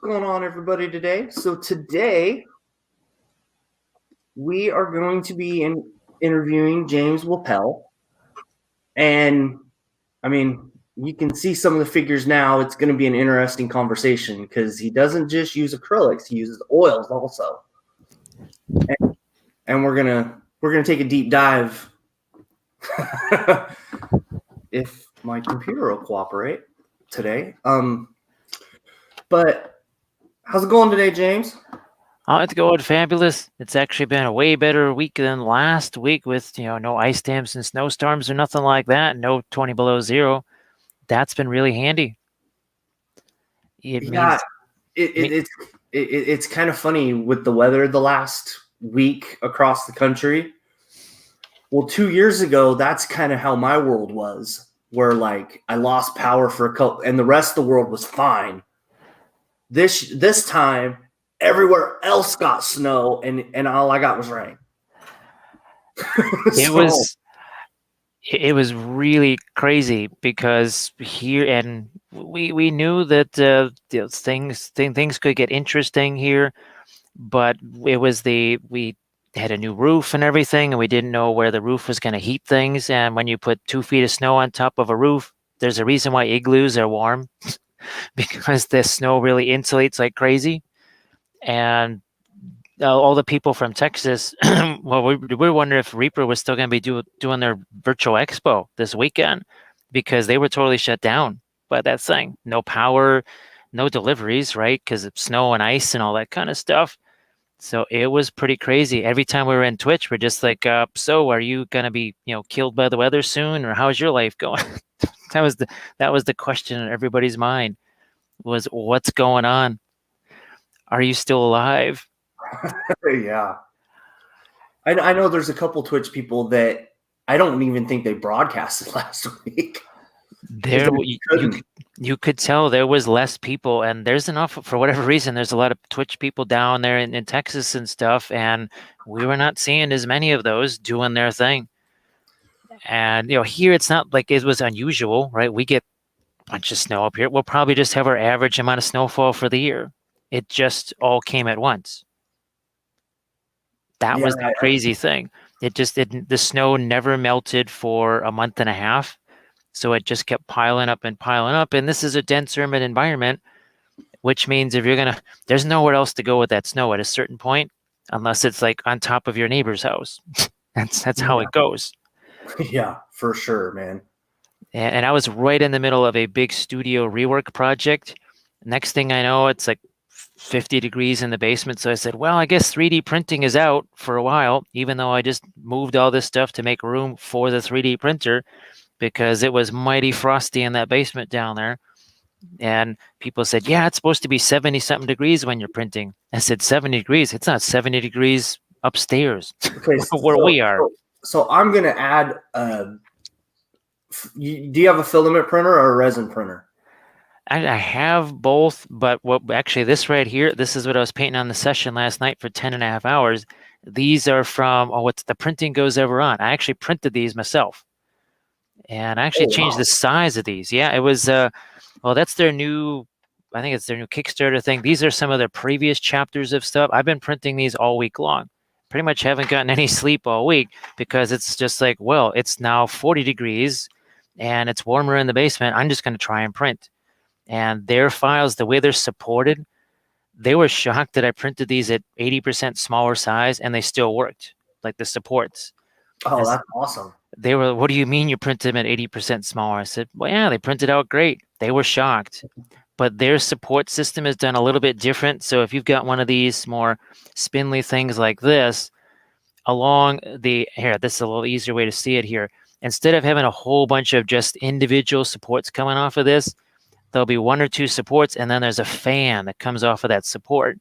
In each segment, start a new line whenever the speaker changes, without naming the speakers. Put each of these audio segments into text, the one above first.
going on, everybody, today? So today we are going to be interviewing James Wappel. And I mean, you can see some of the figures now. It's going to be an interesting conversation because he doesn't just use acrylics; he uses oils also. And we're gonna take a deep dive. If my computer will cooperate today. But how's it going today, James?
Oh, it's going fabulous. It's actually been a way better week than last week with, no ice dams and snowstorms or nothing like that. No 20 below zero. That's been really handy.
It's kind of funny with the weather the last week across the country. Well, 2 years ago, that's kind of how my world was, where like I lost power for a couple, and the rest of the world was fine. This time, everywhere else got snow, and all I got was rain.
It was really crazy because here, and we knew that things could get interesting here, but it was we had a new roof and everything, and we didn't know where the roof was going to heat things. And when you put 2 feet of snow on top of a roof, there's a reason why igloos are warm because the snow really insulates like crazy. And all the people from Texas, well, we were wondering if Reaper was still going to be doing their virtual expo this weekend because they were totally shut down by that thing. No power, no deliveries, right? Because of snow and ice and all that kind of stuff. So it was pretty crazy. Every time we were in Twitch, we're just like, so are you going to be, killed by the weather soon? Or how's your life going? that was the question in everybody's mind was, what's going on? Are you still alive?
Yeah. I know there's a couple Twitch people that I don't even think they broadcasted last week.
You could tell there was less people, and there's enough for whatever reason. There's a lot of Twitch people down there in Texas and stuff, and we were not seeing as many of those doing their thing. And here it's not like it was unusual, right? We get a bunch of snow up here. We'll probably just have our average amount of snowfall for the year. It just all came at once. That was the crazy thing. The snow never melted for a month and a half. So it just kept piling up and piling up. And this is a dense urban environment, which means there's nowhere else to go with that snow at a certain point, unless it's like on top of your neighbor's house. That's how it goes.
Yeah, for sure, man.
And I was right in the middle of a big studio rework project. Next thing I know, it's like 50 degrees in the basement. So I said, well, I guess 3D printing is out for a while, even though I just moved all this stuff to make room for the 3D printer because it was mighty frosty in that basement down there. And people said, yeah, it's supposed to be 70 something degrees when you're printing. I said, 70 degrees. It's not 70 degrees upstairs where we are.
So I'm going to add, do you have a filament printer or a resin printer?
I have both, but actually this right here, this is what I was painting on the session last night for 10.5 hours. These are from, what's the printing goes ever on. I actually printed these myself. And I actually changed the size of these. Yeah, it was, that's their new, I think it's their new Kickstarter thing. These are some of their previous chapters of stuff. I've been printing these all week long. Pretty much haven't gotten any sleep all week because it's just like, well, it's now 40 degrees and it's warmer in the basement. I'm just going to try and print. And their files, the way they're supported, they were shocked that I printed these at 80% smaller size and they still worked, like the supports.
Oh, that's awesome.
They were, what do you mean you printed them at 80% smaller? I said, well, yeah, they printed out great. They were shocked. But their support system is done a little bit different. So if you've got one of these more spindly things like this, this is a little easier way to see it here. Instead of having a whole bunch of just individual supports coming off of this, there'll be 1 or 2 supports, and then there's a fan that comes off of that support.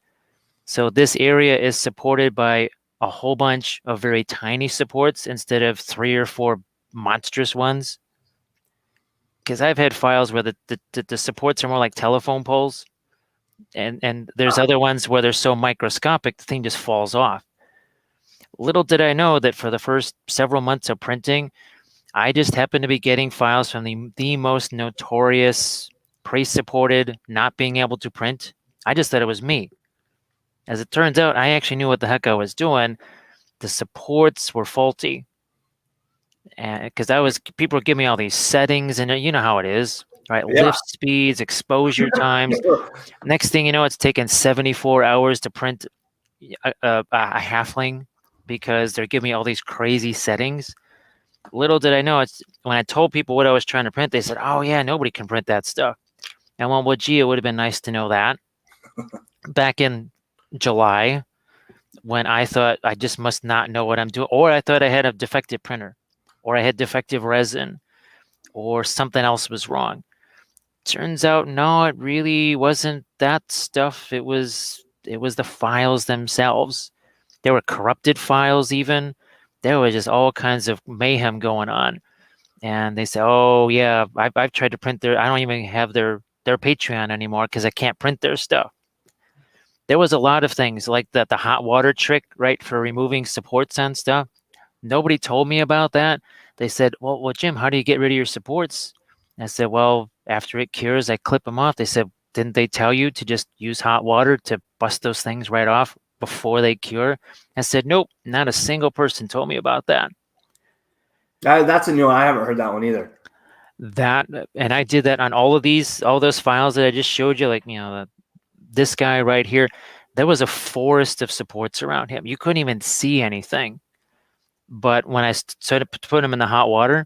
So this area is supported by a whole bunch of very tiny supports instead of 3 or 4 monstrous ones. Because I've had files where the supports are more like telephone poles, and there's other ones where they're so microscopic the thing just falls off. Little did I know that for the first several months of printing, I just happened to be getting files from the most notorious pre-supported not being able to print I just thought it was me. As it turns out, I actually knew what the heck I was doing. The supports were faulty, and because people were giving me all these settings, and you know how it is, right?
Yeah.
Lift speeds, exposure times. Next thing you know, it's taken 74 hours to print a halfling because they're giving me all these crazy settings. Little did I know, it's when I told people what I was trying to print, they said, "Oh yeah, nobody can print that stuff." And well, gee, it would have been nice to know that back in July when I thought I just must not know what I'm doing, or I thought I had a defective printer, or I had defective resin, or something else was wrong. Turns out, no, it really wasn't that stuff. It was the files themselves. There were corrupted files even. There was just all kinds of mayhem going on. And they say, "Oh yeah, I've tried to print I don't even have their Patreon anymore because I can't print their stuff." There was a lot of things like the hot water trick, right, for removing supports and stuff. Nobody told me about that. They said, well, Jim, how do you get rid of your supports? And I said, well, after it cures, I clip them off. They said, didn't they tell you to just use hot water to bust those things right off before they cure? I said, nope, not a single person told me about that.
That's a new one. I haven't heard that one either.
And I did that on all those files that I just showed you, like, this guy right here. There was a forest of supports around him. You couldn't even see anything. But when I started to put him in the hot water,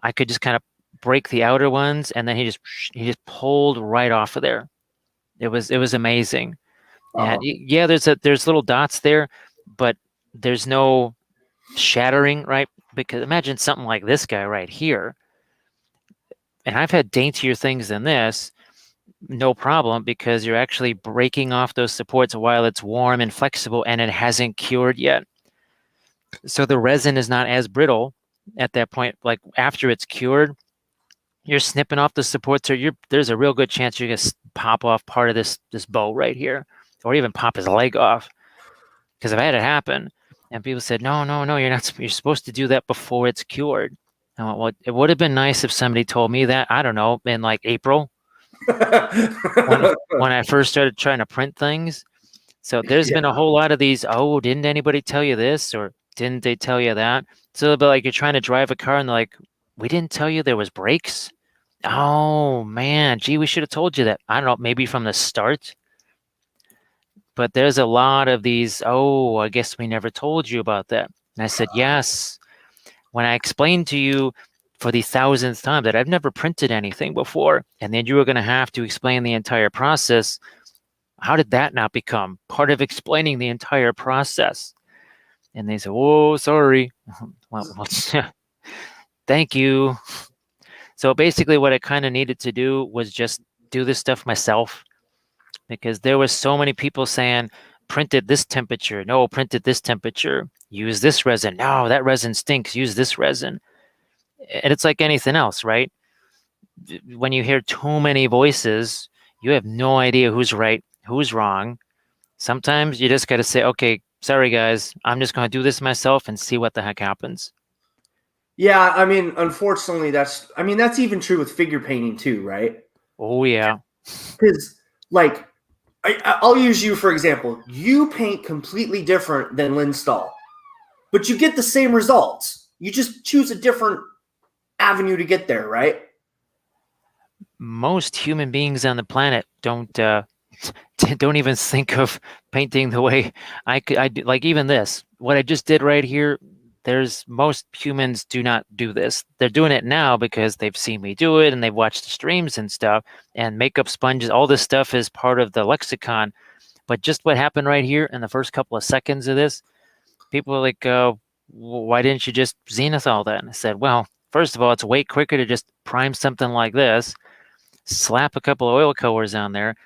I could just kind of break the outer ones, and then he just pulled right off of there. It was amazing. And yeah, there's little dots there, but there's no shattering, right? Because imagine something like this guy right here. And I've had daintier things than this, no problem, because you're actually breaking off those supports while it's warm and flexible and it hasn't cured yet. So the resin is not as brittle at that point. Like after it's cured, you're snipping off the supports, or there's a real good chance you're gonna pop off part of this bow right here, or even pop his leg off. Because I've had it happen, and people said, no, you're not. You're supposed to do that before it's cured. I went, well, it would have been nice if somebody told me that. I don't know, in like April when I first started trying to print things. So there's been a whole lot of these. Oh, didn't anybody tell you this, or didn't they tell you that? So, but like you're trying to drive a car, and they're like, we didn't tell you there was brakes. Oh man, gee, we should have told you that. I don't know, maybe from the start. But there's a lot of these, oh, I guess we never told you about that. And I said, yes. When I explained to you for the 1000th time that I've never printed anything before, and then you were going to have to explain the entire process, how did that not become part of explaining the entire process? And they said, oh, sorry. Well, thank you. So basically what I kind of needed to do was just do this stuff myself, because there was so many people saying, print at this temperature. No, print at this temperature. Use this resin. No, that resin stinks. Use this resin. And it's like anything else, right? When you hear too many voices, you have no idea who's right, who's wrong. Sometimes you just got to say, okay, sorry guys, I'm just going to do this myself and see what the heck happens.
Yeah, I mean, unfortunately, that's even true with figure painting too, right?
Oh yeah.
Because like, I'll use you for example. You paint completely different than Lynn Stahl, but you get the same results. You just choose a different avenue to get there, right?
Most human beings on the planet don't even think of painting the way I do. Like even this, what I just did right here. There's most humans do not do this. They're doing it now because they've seen me do it and they've watched the streams and stuff. And makeup sponges, all this stuff is part of the lexicon. But just what happened right here in the first couple of seconds of this, people are like, why didn't you just zenithal that? And I said, well, first of all, it's way quicker to just prime something like this, slap a couple of oil colors on there,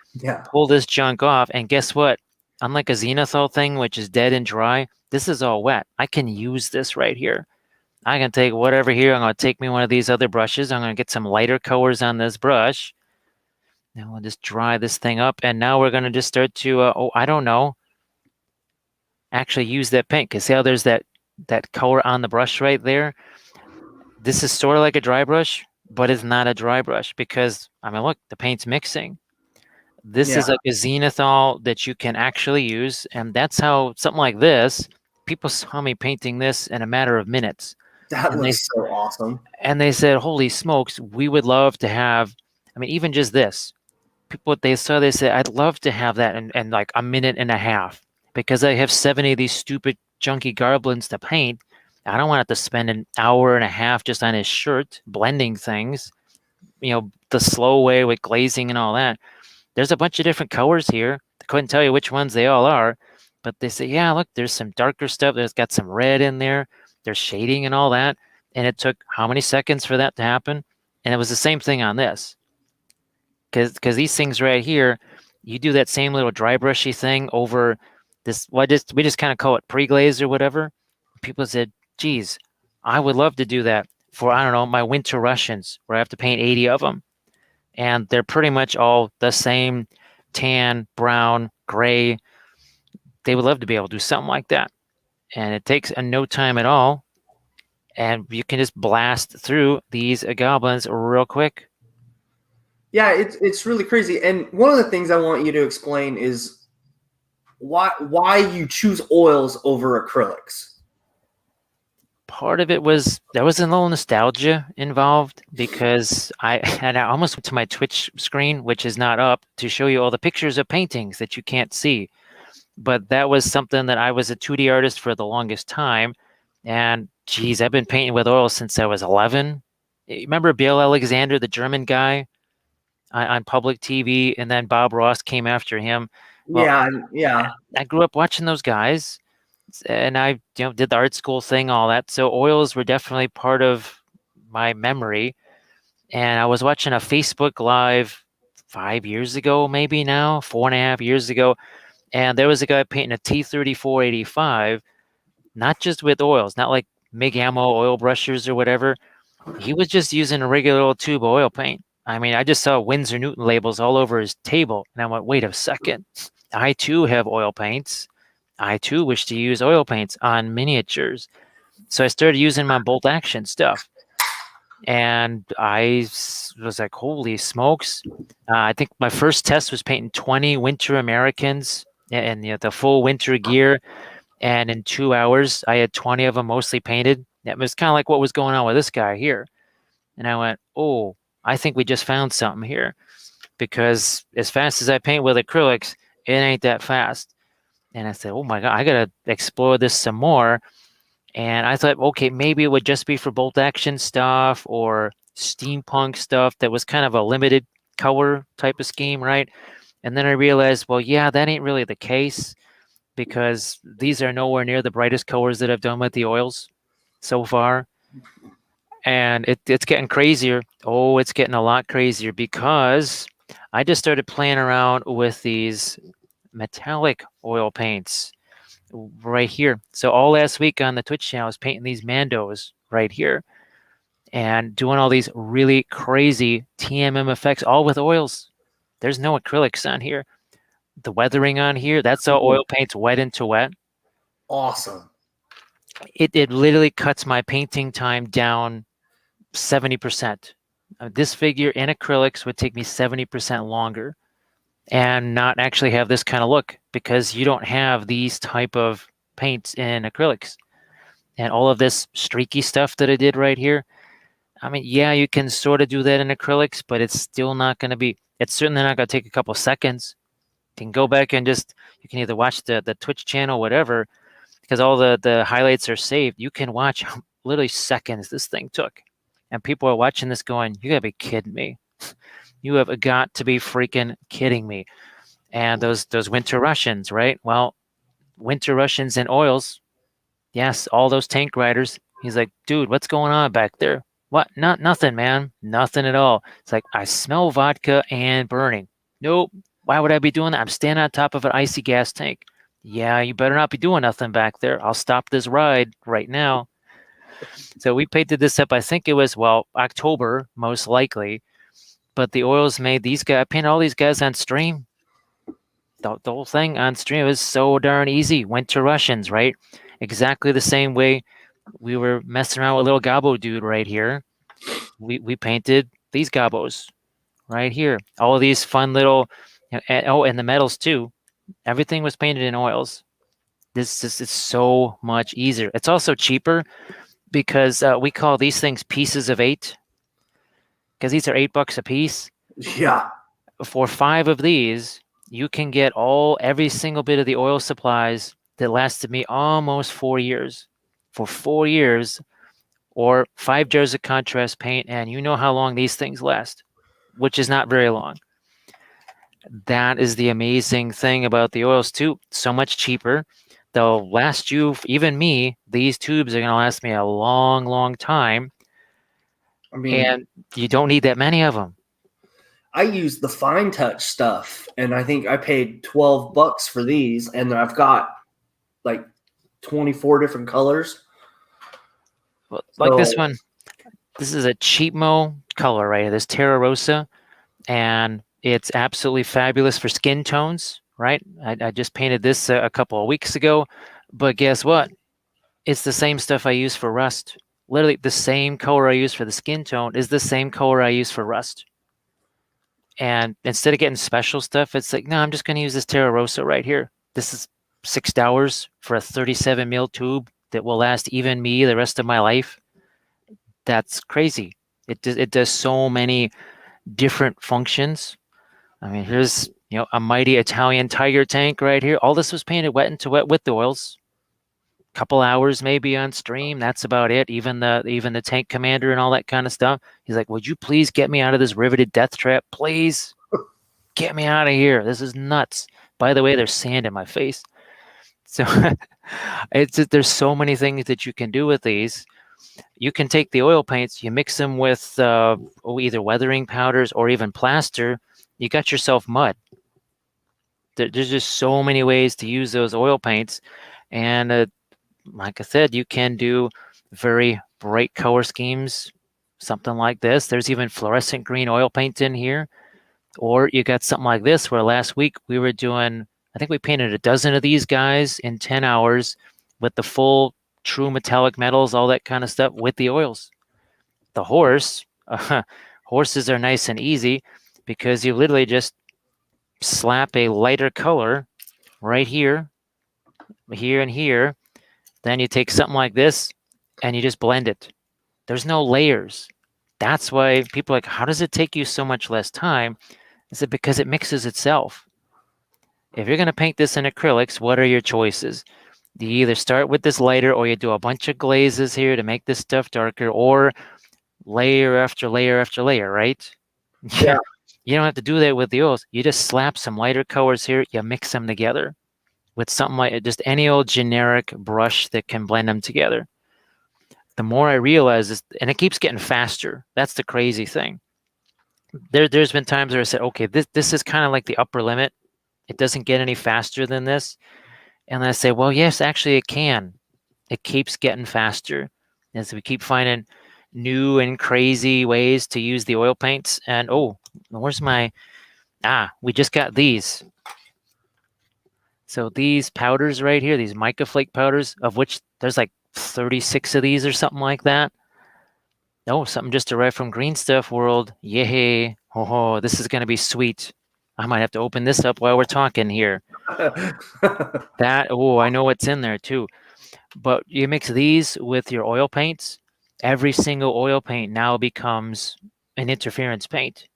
pull this junk off, and guess what? Unlike a zenithal thing, which is dead and dry, this is all wet. I can use this right here. I can take whatever here. I'm going to take me one of these other brushes. I'm going to get some lighter colors on this brush. Now we'll just dry this thing up. And now we're going to just start to, I don't know, actually use that paint. Because see how there's that color on the brush right there? This is sort of like a dry brush, but it's not a dry brush because, I mean, look, the paint's mixing. This
Yeah,
is like a zenithal that you can actually use, and that's how something like this. People saw me painting this in a matter of minutes,
that
and they
looks so awesome.
and they said, "Holy smokes, we would love to have." I mean, even just this. People they saw, they said, "I'd love to have that in like a minute and a half because I have 70 of these stupid junky goblins to paint. I don't want to have to spend an hour and a half just on his shirt blending things, the slow way with glazing and all that." There's a bunch of different colors here. I couldn't tell you which ones they all are, but they say, yeah, look, there's some darker stuff. There's got some red in there. There's shading and all that. And it took how many seconds for that to happen? And it was the same thing on this. Because these things right here, you do that same little dry brushy thing over this. Well, we just kind of call it pre-glaze or whatever. People said, geez, I would love to do that for, I don't know, my winter Russians where I have to paint 80 of them, and they're pretty much all the same tan, brown, gray. They would love to be able to do something like that. And it takes no time at all. And you can just blast through these goblins real quick.
Yeah, it's really crazy. And one of the things I want you to explain is why you choose oils over acrylics.
Part of it was there was a little nostalgia involved because I almost went to my Twitch screen, which is not up, to show you all the pictures of paintings that you can't see. But that was something that I was a 2D artist for the longest time. And geez, I've been painting with oil since I was 11. Remember Bill Alexander, the German guy on public TV, and then Bob Ross came after him. Well,
Yeah, yeah.
I grew up watching those guys, and I did the art school thing, all that. So oils were definitely part of my memory. And I was watching a Facebook Live 5 years ago, maybe now, 4.5 years ago, and there was a guy painting a T3485, not just with oils, not like Mig Ammo oil brushers or whatever. He was just using a regular old tube of oil paint. I mean, I just saw Winsor Newton labels all over his table, and I went, wait a second. I too have oil paints. I too wish to use oil paints on miniatures. So I started using my bolt action stuff. And I was like, holy smokes. I think my first test was painting 20 Winter Americans and the full winter gear. And in 2 hours, I had 20 of them mostly painted. It was kind of like what was going on with this guy here. And I went, oh, I think we just found something here. Because as fast as I paint with acrylics, it ain't that fast. And I said, oh my God, I got to explore this some more. And I thought, okay, maybe it would just be for bolt action stuff or steampunk stuff that was kind of a limited color type of scheme, right? And then I realized, well, yeah, that ain't really the case because these are nowhere near the brightest colors that I've done with the oils so far. And it's getting crazier. Oh, it's getting a lot crazier because I just started playing around with these metallic oil paints right here. So all last week on the Twitch channel, I was painting these Mandos right here and doing all these really crazy TMM effects, all with oils. There's no acrylics on here. The weathering on here, that's all oil paints wet into wet.
Awesome.
It literally cuts my painting time down 70%. This figure in acrylics would take me 70% longer and not actually have this kind of look because you don't have these type of paints in acrylics. And all of this streaky stuff that I did right here, I mean, yeah, you can sort of do that in acrylics, but it's still not going to be, it's certainly not going to take a couple seconds. You can go back and you can either watch the Twitch channel, whatever, because all the highlights are saved. You can watch literally seconds this thing took. And people are watching this going, you got to be kidding me. You have got to be freaking kidding me. And those Winter Russians, right? Well, Winter Russians and oils, yes, all those tank riders. He's like, dude, what's going on back there? What? Nothing, man. Nothing at all. It's like, I smell vodka and burning. Nope. Why would I be doing that? I'm standing on top of an icy gas tank. Yeah, you better not be doing nothing back there. I'll stop this ride right now. So we painted this up, I think it was, well, October, most likely. But the oils made these guys, I painted all these guys on stream. The whole thing on stream was so darn easy. Winter Russians, right? Exactly the same way we were messing around with little gobbo dude right here. We painted these gobbos right here. All of these fun little, And the metals too. Everything was painted in oils. This is so much easier. It's also cheaper because we call these things pieces of 8, because these are $8 a piece.
Yeah.
For 5 of these, you can get every single bit of the oil supplies that lasted me almost 4 years. For 4 years, or 5 jars of contrast paint, and you know how long these things last, which is not very long. That is the amazing thing about the oils too. So much cheaper. They'll last you, even me, these tubes are going to last me a long, long time.
I mean,
And you don't need that many of them.
I use the fine touch stuff, and I think I paid $12 for these, and I've got like 24 different colors.
Like this one, this is a cheapmo color right here, this Terra Rosa, and it's absolutely fabulous for skin tones, right? I just painted this a couple of weeks ago, but guess what? It's the same stuff I use for rust. Literally, the same color I use for the skin tone is the same color I use for rust. And instead of getting special stuff, it's like, no, I'm just going to use this Terra Rosa right here. This is $6 for a 37 mil tube that will last even me the rest of my life. That's crazy. It does so many different functions. I mean, here's a mighty Italian tiger tank right here. All this was painted wet into wet with the oils. Couple hours maybe on stream. That's about it. Even the tank commander and all that kind of stuff. He's like, would you please get me out of this riveted death trap? Please get me out of here. This is nuts. By the way, there's sand in my face. So there's so many things that you can do with these. You can take the oil paints, you mix them with either weathering powders or even plaster. You got yourself mud. There's just so many ways to use those oil paints. And like I said, you can do very bright color schemes, something like this. There's even fluorescent green oil paint in here. Or you got something like this, where last week we were doing, I think we painted a dozen of these guys in 10 hours with the full true metallic metals, all that kind of stuff with the oils. The horses are nice and easy because you literally just slap a lighter color right here, here, and here. Then you take something like this and you just blend it. There's no layers. That's why people are like, how does it take you so much less time? Is it because it mixes itself? If you're going to paint this in acrylics, what are your choices? You either start with this lighter, or you do a bunch of glazes here to make this stuff darker, or layer after layer after layer, right?
Yeah.
You don't have to do that with the oils. You just slap some lighter colors here, you mix them together with something like just any old generic brush that can blend them together. The more I realize this, and it keeps getting faster. That's the crazy thing. There's been times where I said, okay, this is kind of like the upper limit. It doesn't get any faster than this. And I say, well, yes, actually it can. It keeps getting faster as we keep finding new and crazy ways to use the oil paints. And where's my, we just got these. So these powders right here, these Mica Flake powders, of which there's like 36 of these or something like that. Something just arrived from Green Stuff World. Yay. This is going to be sweet. I might have to open this up while we're talking here. I know what's in there too. But you mix these with your oil paints, every single oil paint now becomes an interference paint.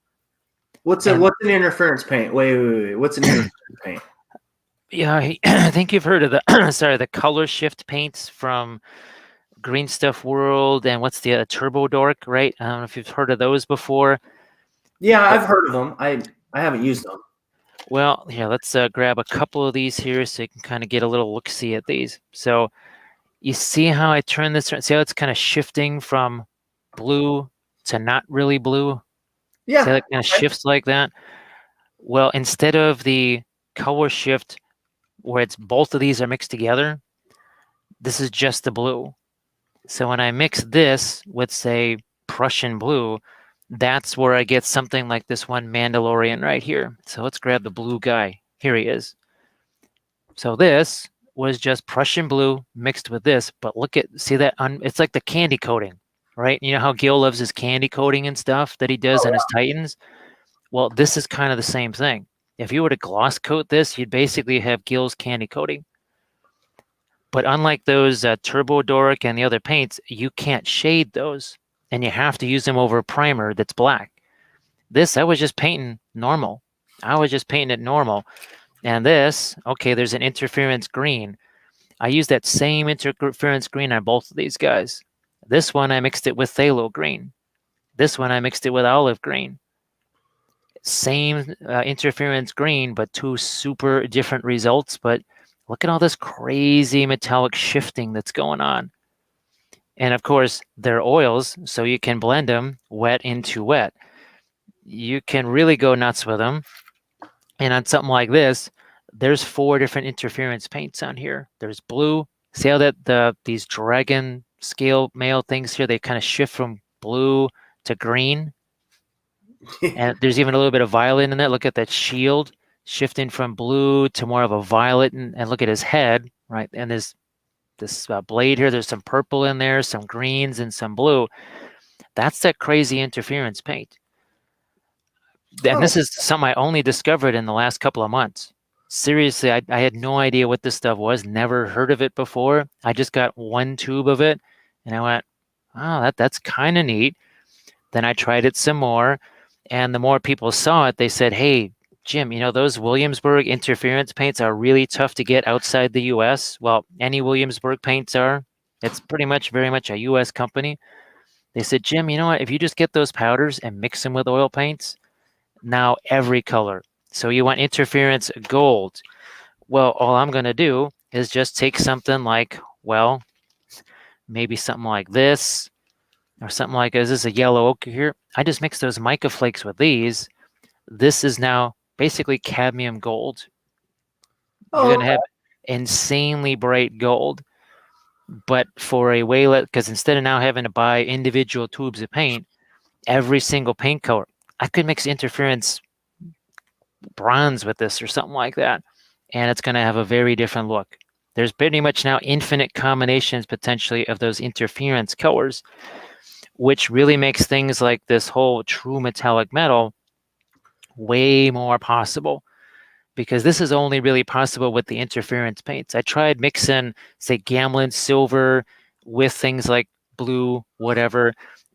What's an interference paint? Wait. What's an interference paint?
Yeah, I think you've heard of the color shift paints from Green Stuff World, and what's the Turbo Dork, right? I don't know if you've heard of those before.
Yeah, I've heard of them. I haven't used them.
Well, here, let's grab a couple of these here so you can kind of get a little look-see at these. So you see how I turn this around? See how it's kind of shifting from blue to not really blue?
Yeah.
See how it kind of shifts like that? Well, instead of the color shift where it's both of these are mixed together, this is just the blue. So when I mix this with, say, Prussian blue, that's where I get something like this one Mandalorian right here. So let's grab the blue guy. Here he is. So this was just Prussian blue mixed with this, but see that? It's like the candy coating, right? You know how Gil loves his candy coating and stuff that he does on his Titans? Well, this is kind of the same thing. If you were to gloss coat this, you'd basically have Gil's candy coating. But unlike those Turbo Doric and the other paints, you can't shade those, and you have to use them over a primer that's black. This, I was just painting normal. I was just painting it normal. And this, okay, there's an interference green. I used that same interference green on both of these guys. This one, I mixed it with phthalo green. This one, I mixed it with olive green. Same interference green, but two super different results. But look at all this crazy metallic shifting that's going on. And of course, they're oils, so you can blend them wet into wet. You can really go nuts with them. And on something like this, there's 4 different interference paints on here. There's blue. See how that these dragon scale mail things here, they kind of shift from blue to green. And there's even a little bit of violet in it. Look at that shield shifting from blue to more of a violet. And look at his head, right? And this blade here, there's some purple in there, some greens, and some blue. That's that crazy interference paint. And this is something I only discovered in the last couple of months. Seriously, I had no idea what this stuff was, never heard of it before. I just got 1 tube of it, and I went, oh, that's kind of neat. Then I tried it some more, and the more people saw it, they said, hey, Jim, those Williamsburg interference paints are really tough to get outside the U.S. Well, any Williamsburg paints are. It's pretty much very much a U.S. company. They said, Jim, you know what? If you just get those powders and mix them with oil paints, now every color. So you want interference gold. Well, all I'm going to do is just take something like, well, maybe something like this, or something like, is this a yellow ochre here? I just mix those mica flakes with these. This is now basically cadmium gold. You're going to have insanely bright gold. But for a way, because instead of now having to buy individual tubes of paint, every single paint color, I could mix interference bronze with this or something like that, and it's going to have a very different look. There's pretty much now infinite combinations potentially of those interference colors, which really makes things like this whole true metallic metal way more possible, because this is only really possible with the interference paints. I tried mixing, say, Gamlin silver with things like blue, whatever.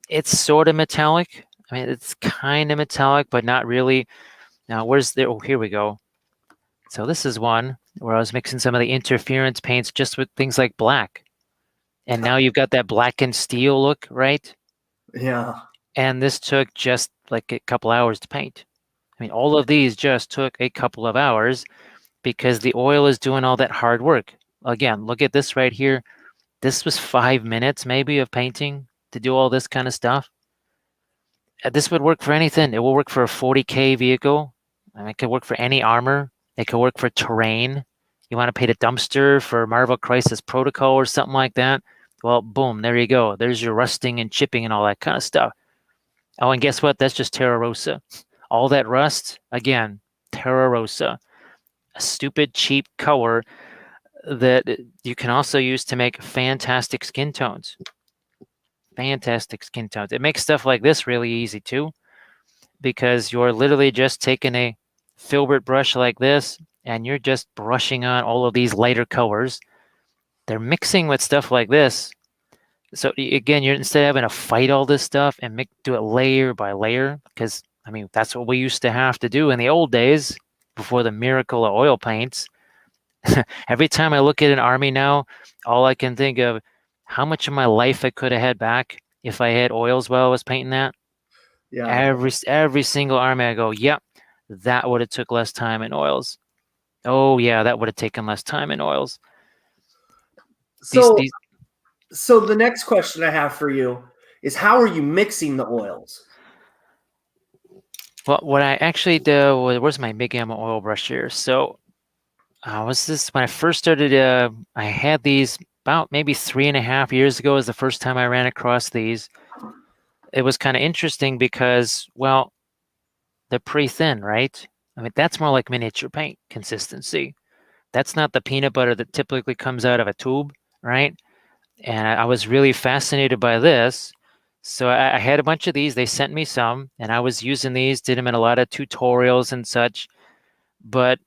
It's sort of metallic. I mean, it's kind of metallic, but not really. Now, where's there? Oh, here we go. So this is one where I was mixing some of the interference paints just with things like black. And now you've got that blackened steel look, right?
Yeah.
And this took just like a couple hours to paint. I mean, all of these just took a couple of hours because the oil is doing all that hard work. Again, look at this right here. This was 5 minutes maybe of painting to do all this kind of stuff. This would work for anything. It will work for a 40K vehicle. I mean, it could work for any armor. It could work for terrain. You want to paint a dumpster for Marvel Crisis Protocol or something like that? Well, boom, there you go. There's your rusting and chipping and all that kind of stuff. Oh, and guess what? That's just Terra Rosa. All that rust, again, Terra Rosa. A stupid, cheap color that you can also use to make fantastic skin tones. Fantastic skin tones. It makes stuff like this really easy too, because you're literally just taking a filbert brush like this and you're just brushing on all of these lighter colors. They're mixing with stuff like this. So again, you're instead of having to fight all this stuff and do it layer by layer, because I mean, that's what we used to have to do in the old days before the miracle of oil paints. Every time I look at an army now, all I can think of, how much of my life I could have had back if I had oils while I was painting that. Yeah. Every single army I go, yep, that would have took less time in oils. Oh yeah, that would have taken less time in oils.
So the next question I have for you is, how are you mixing the oils?
Well, what I actually do, where's my Big Gamma oil brush here? So was this when I first started? I had these about maybe 3.5 years ago is the first time I ran across these. It was kind of interesting because, well, they're pretty thin, right? I mean, that's more like miniature paint consistency. That's not the peanut butter that typically comes out of a tube, right? And I was really fascinated by this. So I had a bunch of these. They sent me some, and I was using these, did them in a lot of tutorials and such. But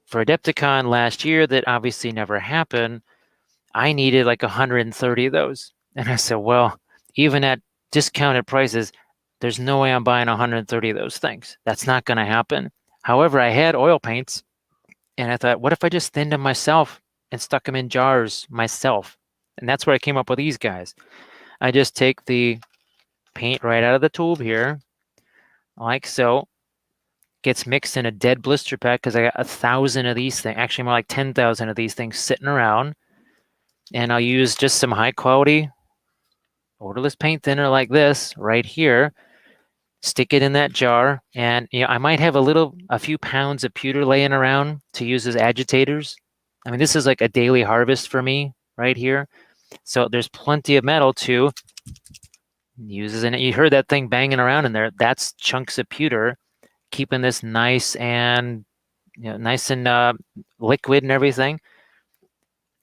for Adepticon last year, that obviously never happened. I needed like 130 of those. And I said, well, even at discounted prices, there's no way I'm buying 130 of those things. That's not going to happen. However, I had oil paints, and I thought, what if I just thinned them myself and stuck them in jars myself? And that's where I came up with these guys. I just take the paint right out of the tube here, like so. Gets mixed in a dead blister pack because I got 1,000 of these things, actually more like 10,000 of these things sitting around. And I'll use just some high quality odorless paint thinner like this right here, stick it in that jar, and I might have a few pounds of pewter laying around to use as agitators. I mean, this is like a daily harvest for me right here. So there's plenty of metal to use in it. You heard that thing banging around in there. That's chunks of pewter, keeping this nice and liquid and everything.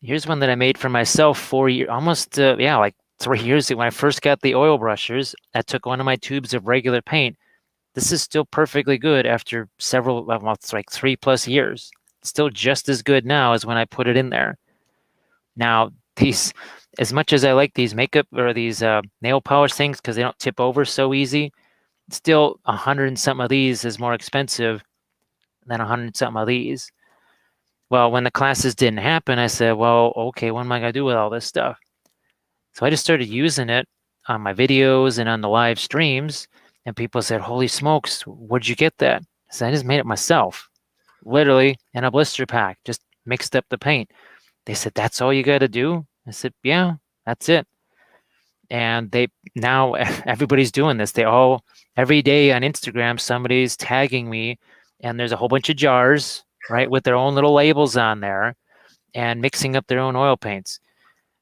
Here's one that I made for myself 4 years, almost like 3 years ago when I first got the oil brushers. I took one of my tubes of regular paint. This is still perfectly good after it's like 3+ years. Still just as good now as when I put it in there. Now, these, as much as I like these makeup or these nail polish things because they don't tip over so easy, still 100 and something of these is more expensive than 100 and something of these. Well, when the classes didn't happen, I said, well, okay, what am I going to do with all this stuff? So I just started using it on my videos and on the live streams. And people said, holy smokes, where'd you get that? I said, I just made it myself, literally in a blister pack, just mixed up the paint. They said, that's all you got to do? I said, yeah, that's it. And now everybody's doing this. Every day on Instagram, somebody's tagging me, and there's a whole bunch of jars, right, with their own little labels on there and mixing up their own oil paints,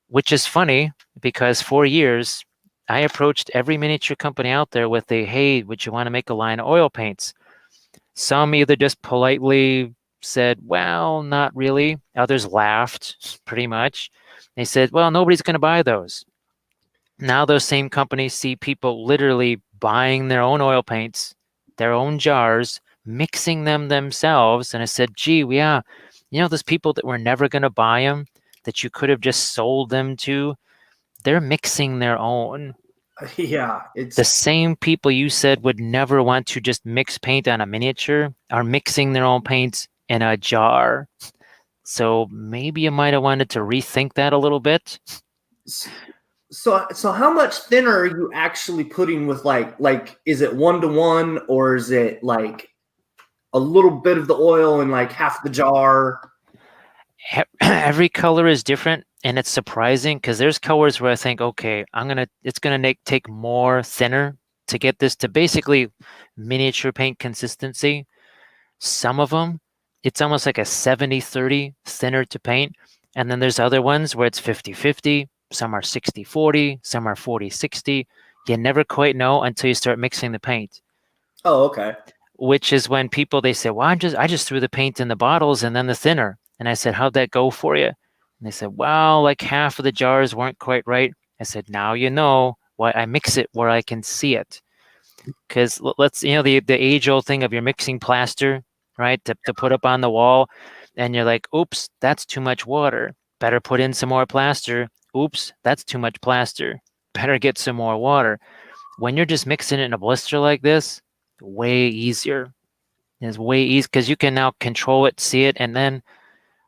which is funny because for years, I approached every miniature company out there with hey, would you want to make a line of oil paints? Some either just politely said, well, not really. Others laughed pretty much. They said, well, nobody's going to buy those. Now those same companies see people literally buying their own oil paints, their own jars, mixing them themselves. And I said, gee, yeah, those people that were never going to buy them, that you could have just sold them to, they're mixing their own.
Yeah,
The same people you said would never want to just mix paint on a miniature are mixing their own paints in a jar. So maybe you might have wanted to rethink that a little bit.
So how much thinner are you actually putting with like is it 1-to-1 or is it like a little bit of the oil in like half the jar?
Every color is different, and it's surprising because there's colors where I think, okay, it's gonna take more thinner to get this to basically miniature paint consistency. Some of them, it's almost like a 70-30 thinner to paint. And then there's other ones where it's 50-50. Some are 60-40, some are 40-60. You never quite know until you start mixing the paint.
Oh, okay.
Which is when they say, well, I just threw the paint in the bottles and then the thinner. And I said, how'd that go for you? And they said, well, like half of the jars weren't quite right. I said, now you know why I mix it where I can see it. Because let's, the age-old thing of you're mixing plaster, right, to put up on the wall, and you're like, oops, that's too much water. Better put in some more plaster. Oops, that's too much plaster. Better get some more water. When you're just mixing it in a blister like this, way easier. It's way easier because you can now control it, see it, and then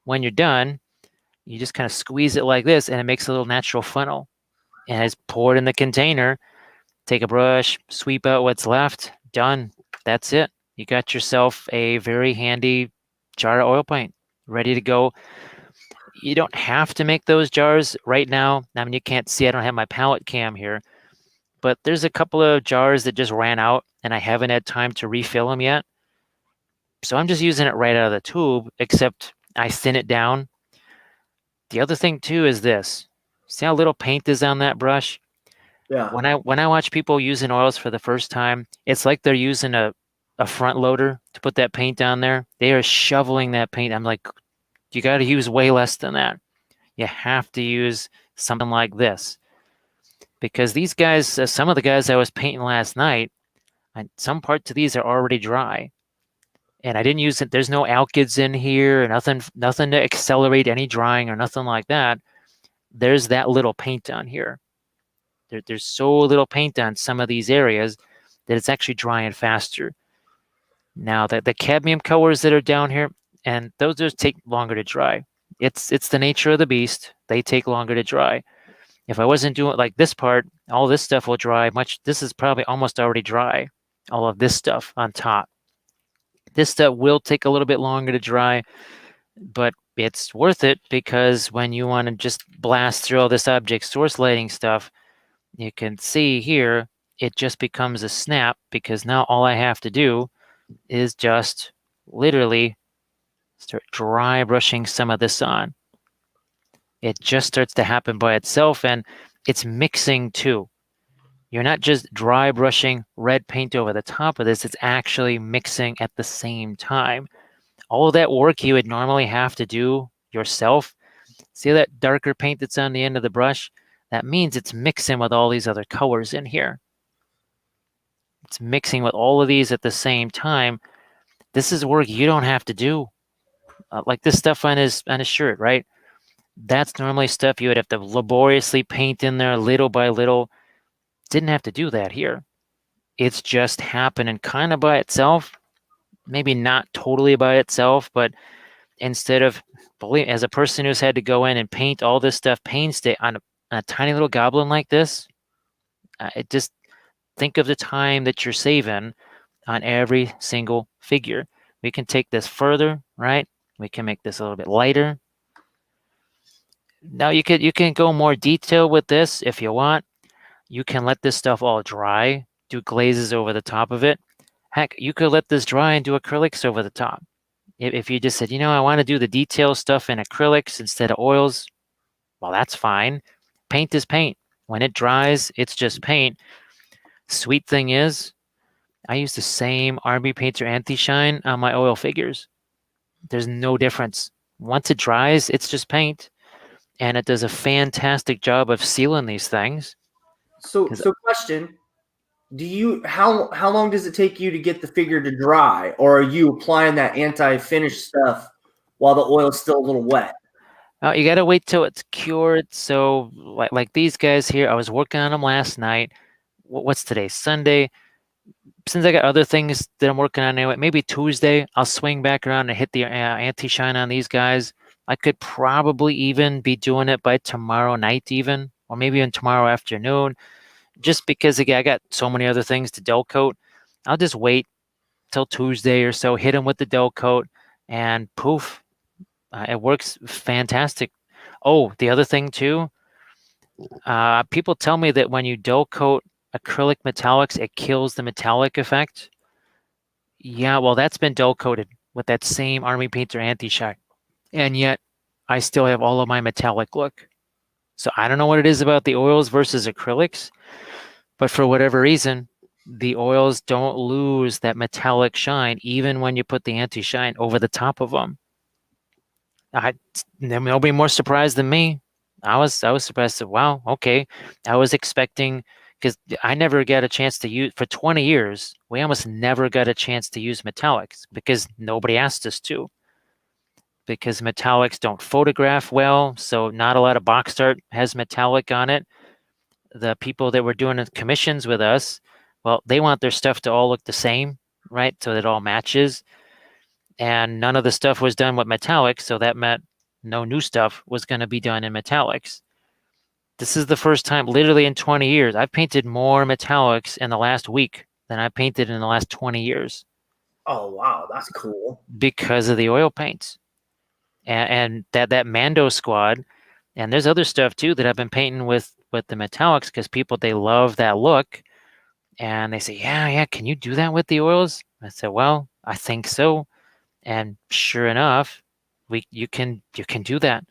when you're done, you just kind of squeeze it like this, and it makes a little natural funnel. And it's poured in the container. Take a brush, sweep out what's left. Done. That's it. You got yourself a very handy jar of oil paint ready to go. You don't have to make those jars right now. I mean, you can't see, I don't have my palette cam here, but there's a couple of jars that just ran out and I haven't had time to refill them yet. So I'm just using it right out of the tube, except I thin it down. The other thing too is this. See how little paint is on that brush?
Yeah.
When I watch people using oils for the first time, it's like they're using a front loader to put that paint on there. They are shoveling that paint. I'm like, you got to use way less than that. You have to use something like this. Because these guys, some of the guys I was painting last night, some parts of these are already dry. And I didn't use it. There's no alkyds in here, nothing to accelerate any drying or nothing like that. There's that little paint on here. There's so little paint on some of these areas that it's actually drying faster. Now the cadmium colors that are down here, and those just take longer to dry. It's the nature of the beast. They take longer to dry. If I wasn't doing like this part, all this stuff will dry much. This is probably almost already dry. All of this stuff on top. This stuff will take a little bit longer to dry, but it's worth it because when you want to just blast through all this object source lighting stuff, you can see here, it just becomes a snap because now all I have to do is just literally start dry brushing some of this on. It just starts to happen by itself, and it's mixing too. You're not just dry brushing red paint over the top of this, it's actually mixing at the same time. All of that work you would normally have to do yourself. See that darker paint that's on the end of the brush? That means it's mixing with all these other colors in here. It's mixing with all of these at the same time. This is work you don't have to do. Like this stuff on his shirt, right? That's normally stuff you would have to laboriously paint in there little by little. Didn't have to do that here. It's just happening kind of by itself. Maybe not totally by itself, but instead of, as a person who's had to go in and paint all this stuff painstaking on a tiny little goblin like this, it just think of the time that you're saving on every single figure. We can take this further, right? We can make this a little bit lighter. Now you can go more detail with this if you want. You can let this stuff all dry, do glazes over the top of it. Heck, you could let this dry and do acrylics over the top. If you just said, I want to do the detail stuff in acrylics instead of oils, well, that's fine. Paint is paint. When it dries, it's just paint. Sweet thing is, I use the same Army Painter anti-shine on my oil figures. There's no difference. Once it dries, it's just paint. And it does a fantastic job of sealing these things.
So question, how long does it take you to get the figure to dry, or are you applying that anti-finish stuff while the oil's still a little wet?
You got to wait till it's cured. So like these guys here, I was working on them last night. What's today? Sunday. Since I got other things that I'm working on anyway, maybe Tuesday, I'll swing back around and hit the anti-shine on these guys. I could probably even be doing it by tomorrow night even, or maybe even tomorrow afternoon, just because, again, I got so many other things to dull coat. I'll just wait till Tuesday or so, hit them with the dull coat, and poof, it works fantastic. Oh, the other thing too, people tell me that when you dull coat acrylic metallics, it kills the metallic effect. Yeah, well, that's been dull coated with that same Army Painter anti-shine, and yet I still have all of my metallic look. So I don't know what it is about the oils versus acrylics, but for whatever reason, the oils don't lose that metallic shine even when you put the anti-shine over the top of them. Nobody more surprised than me. I was surprised. Wow, okay. I was expecting, because I never got a chance to use, for 20 years, we almost never got a chance to use metallics because nobody asked us to. Because metallics don't photograph well, so not a lot of box art has metallic on it. The people that were doing commissions with us, well, they want their stuff to all look the same, right? So that it all matches. And none of the stuff was done with metallics, so that meant no new stuff was going to be done in metallics. This is the first time, literally in 20 years, I've painted more metallics in the last week than I painted in the last 20 years.
Oh, wow, that's cool.
Because of the oil paints. And that Mando squad, and there's other stuff too that I've been painting with the metallics because people, they love that look. And they say, yeah, can you do that with the oils? I said, well, I think so. And sure enough, you can do that.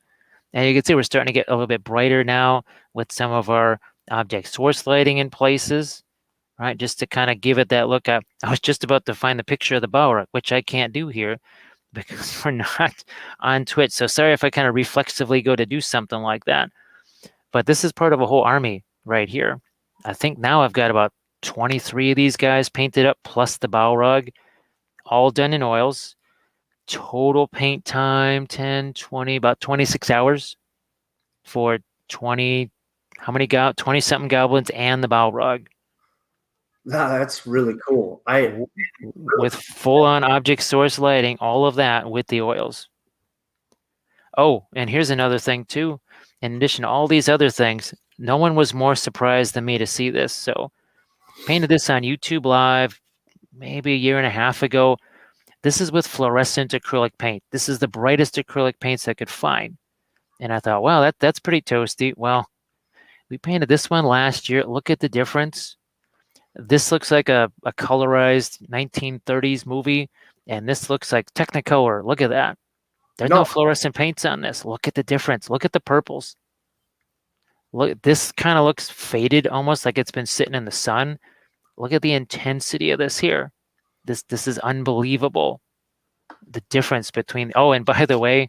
And you can see we're starting to get a little bit brighter now with some of our object source lighting in places, right? Just to kind of give it that look. I was just about to find the picture of the Balrog, which I can't do here because we're not on Twitch. So sorry if I kind of reflexively go to do something like that. But this is part of a whole army right here. I think now I've got about 23 of these guys painted up plus the Balrog. all done in oils. Total paint time 10, 20, about 26 hours for 20, how many 20 something goblins and the Balrog.
That's really cool.
With full on object source lighting, all of that with the oils. Oh, and here's another thing too. In addition to all these other things, no one was more surprised than me to see this. So painted this on YouTube Live maybe a year and a half ago. This is with fluorescent acrylic paint. This is the brightest acrylic paints I could find. And I thought, wow, that's pretty toasty. Well, we painted this one last year. Look at the difference. This looks like a colorized 1930s movie, and this looks like Technicolor. Look at that. There's no fluorescent paints on this. Look at the difference. Look at the purples. Look, this kind of looks faded, almost like it's been sitting in the sun. Look at the intensity of this here. This is unbelievable. The difference between, oh, and by the way,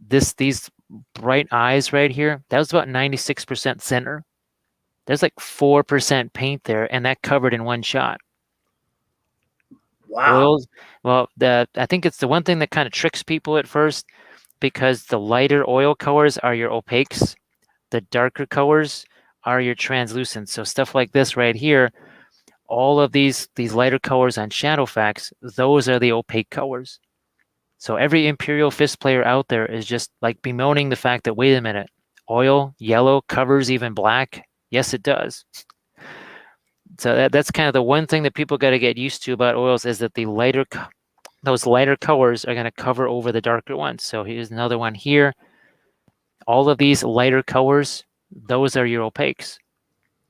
these bright eyes right here, that was about 96% thinner. There's like 4% paint there, and that covered in one shot.
Wow.
Oils, well, I think it's the one thing that kind of tricks people at first, because the lighter oil colors are your opaques, the darker colors are your translucents. So stuff like this right here, all of these lighter colors on Shadowfax, those are the opaque colors. So every Imperial Fist player out there is just like bemoaning the fact that, wait a minute, oil, yellow covers even black? Yes, it does. So that's kind of the one thing that people got to get used to about oils, is that those lighter colors are going to cover over the darker ones. So here's another one here. All of these lighter colors, those are your opaques.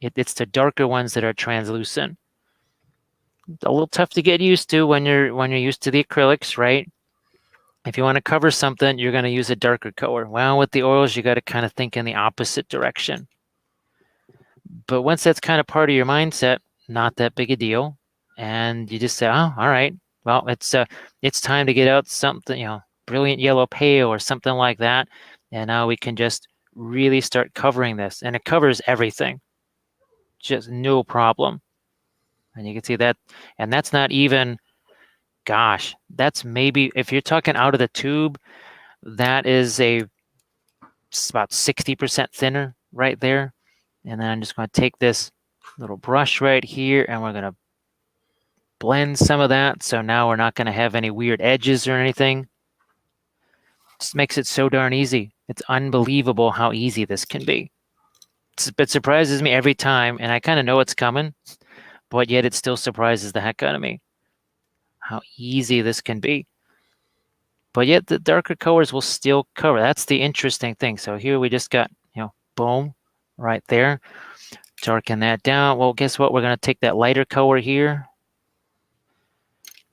It's the darker ones that are translucent. A little tough to get used to when you're used to the acrylics, right? If you want to cover something, you're going to use a darker color. Well, with the oils, you got to kind of think in the opposite direction. But once that's kind of part of your mindset, not that big a deal. And you just say, oh, all right, well, it's time to get out something, brilliant yellow pale or something like that. And now we can just really start covering this. And it covers everything. Just no problem. And you can see that. And that's not even, gosh, that's maybe, if you're talking out of the tube, that is about 60% thinner right there. And then I'm just going to take this little brush right here, and we're going to blend some of that. So now we're not going to have any weird edges or anything. Just makes it so darn easy. It's unbelievable how easy this can be. It surprises me every time, and I kind of know it's coming, but yet it still surprises the heck out of me how easy this can be. But yet the darker colors will still cover. That's the interesting thing. So here we just got, boom, right there. Darken that down. Well, guess what? We're going to take that lighter color here.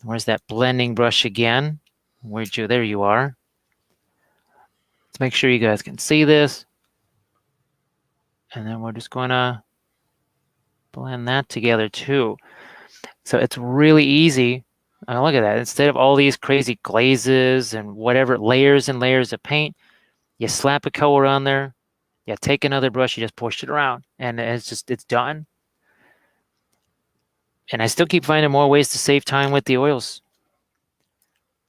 Where's that blending brush again? There you are. Let's make sure you guys can see this. And then we're just going to blend that together too. So it's really easy. Look at that. Instead of all these crazy glazes and whatever, layers and layers of paint, you slap a color on there. Yeah, take another brush, you just push it around, and it's done. And I still keep finding more ways to save time with the oils.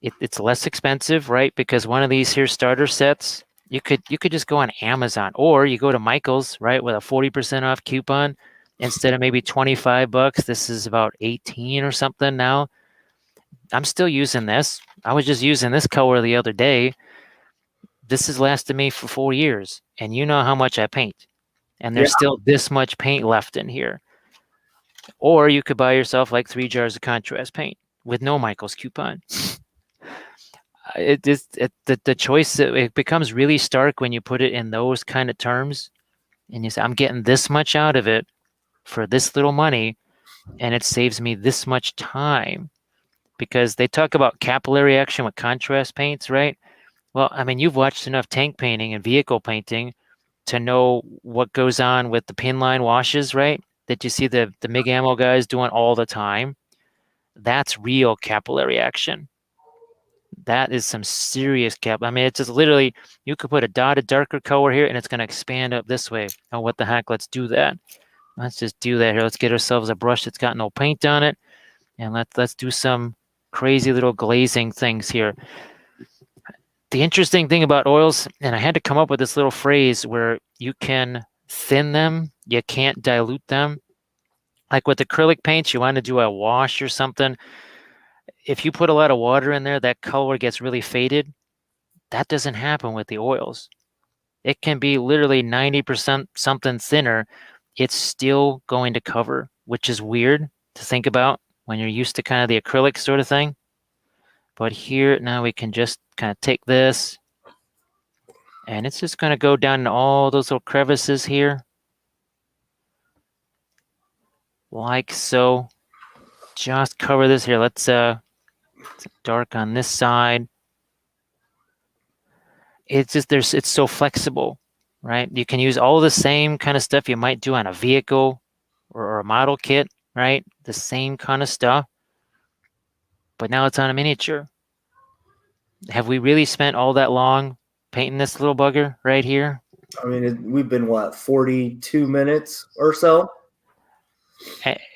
It's less expensive, right? Because one of these here starter sets, you could just go on Amazon, or you go to Michael's, right, with a 40% off coupon. Instead of maybe $25, this is about 18 or something now. I'm still using this. I was just using this color the other day. This has lasted me for 4 years, and you know how much I paint, and there's still this much paint left in here. Or you could buy yourself like 3 jars of contrast paint with no Michael's coupon. The choice, it becomes really stark when you put it in those kind of terms, and you say, I'm getting this much out of it for this little money, and it saves me this much time. Because they talk about capillary action with contrast paints, right? Well, I mean, you've watched enough tank painting and vehicle painting to know what goes on with the pin line washes, right? That you see the MIG ammo guys doing all the time. That's real capillary action. That is some serious I mean, it's just literally, you could put a dotted darker color here and it's going to expand up this way. Oh, what the heck? Let's do that. Let's just do that here. Let's get ourselves a brush that's got no paint on it. And let's do some crazy little glazing things here. The interesting thing about oils, and I had to come up with this little phrase where you can thin them, you can't dilute them. Like with acrylic paints, you want to do a wash or something. If you put a lot of water in there, that color gets really faded. That doesn't happen with the oils. It can be literally 90% something thinner. It's still going to cover, which is weird to think about when you're used to kind of the acrylic sort of thing. But here, now we can just kind of take this, and it's just going to go down in all those little crevices here. Like so. Just cover this here. Let's dark on this side. It's just it's so flexible, right? You can use all the same kind of stuff you might do on a vehicle or a model kit, right? The same kind of stuff, but now it's on a miniature. Have we really spent all that long painting this little bugger right here?
I mean, we've been, what, 42 minutes or so?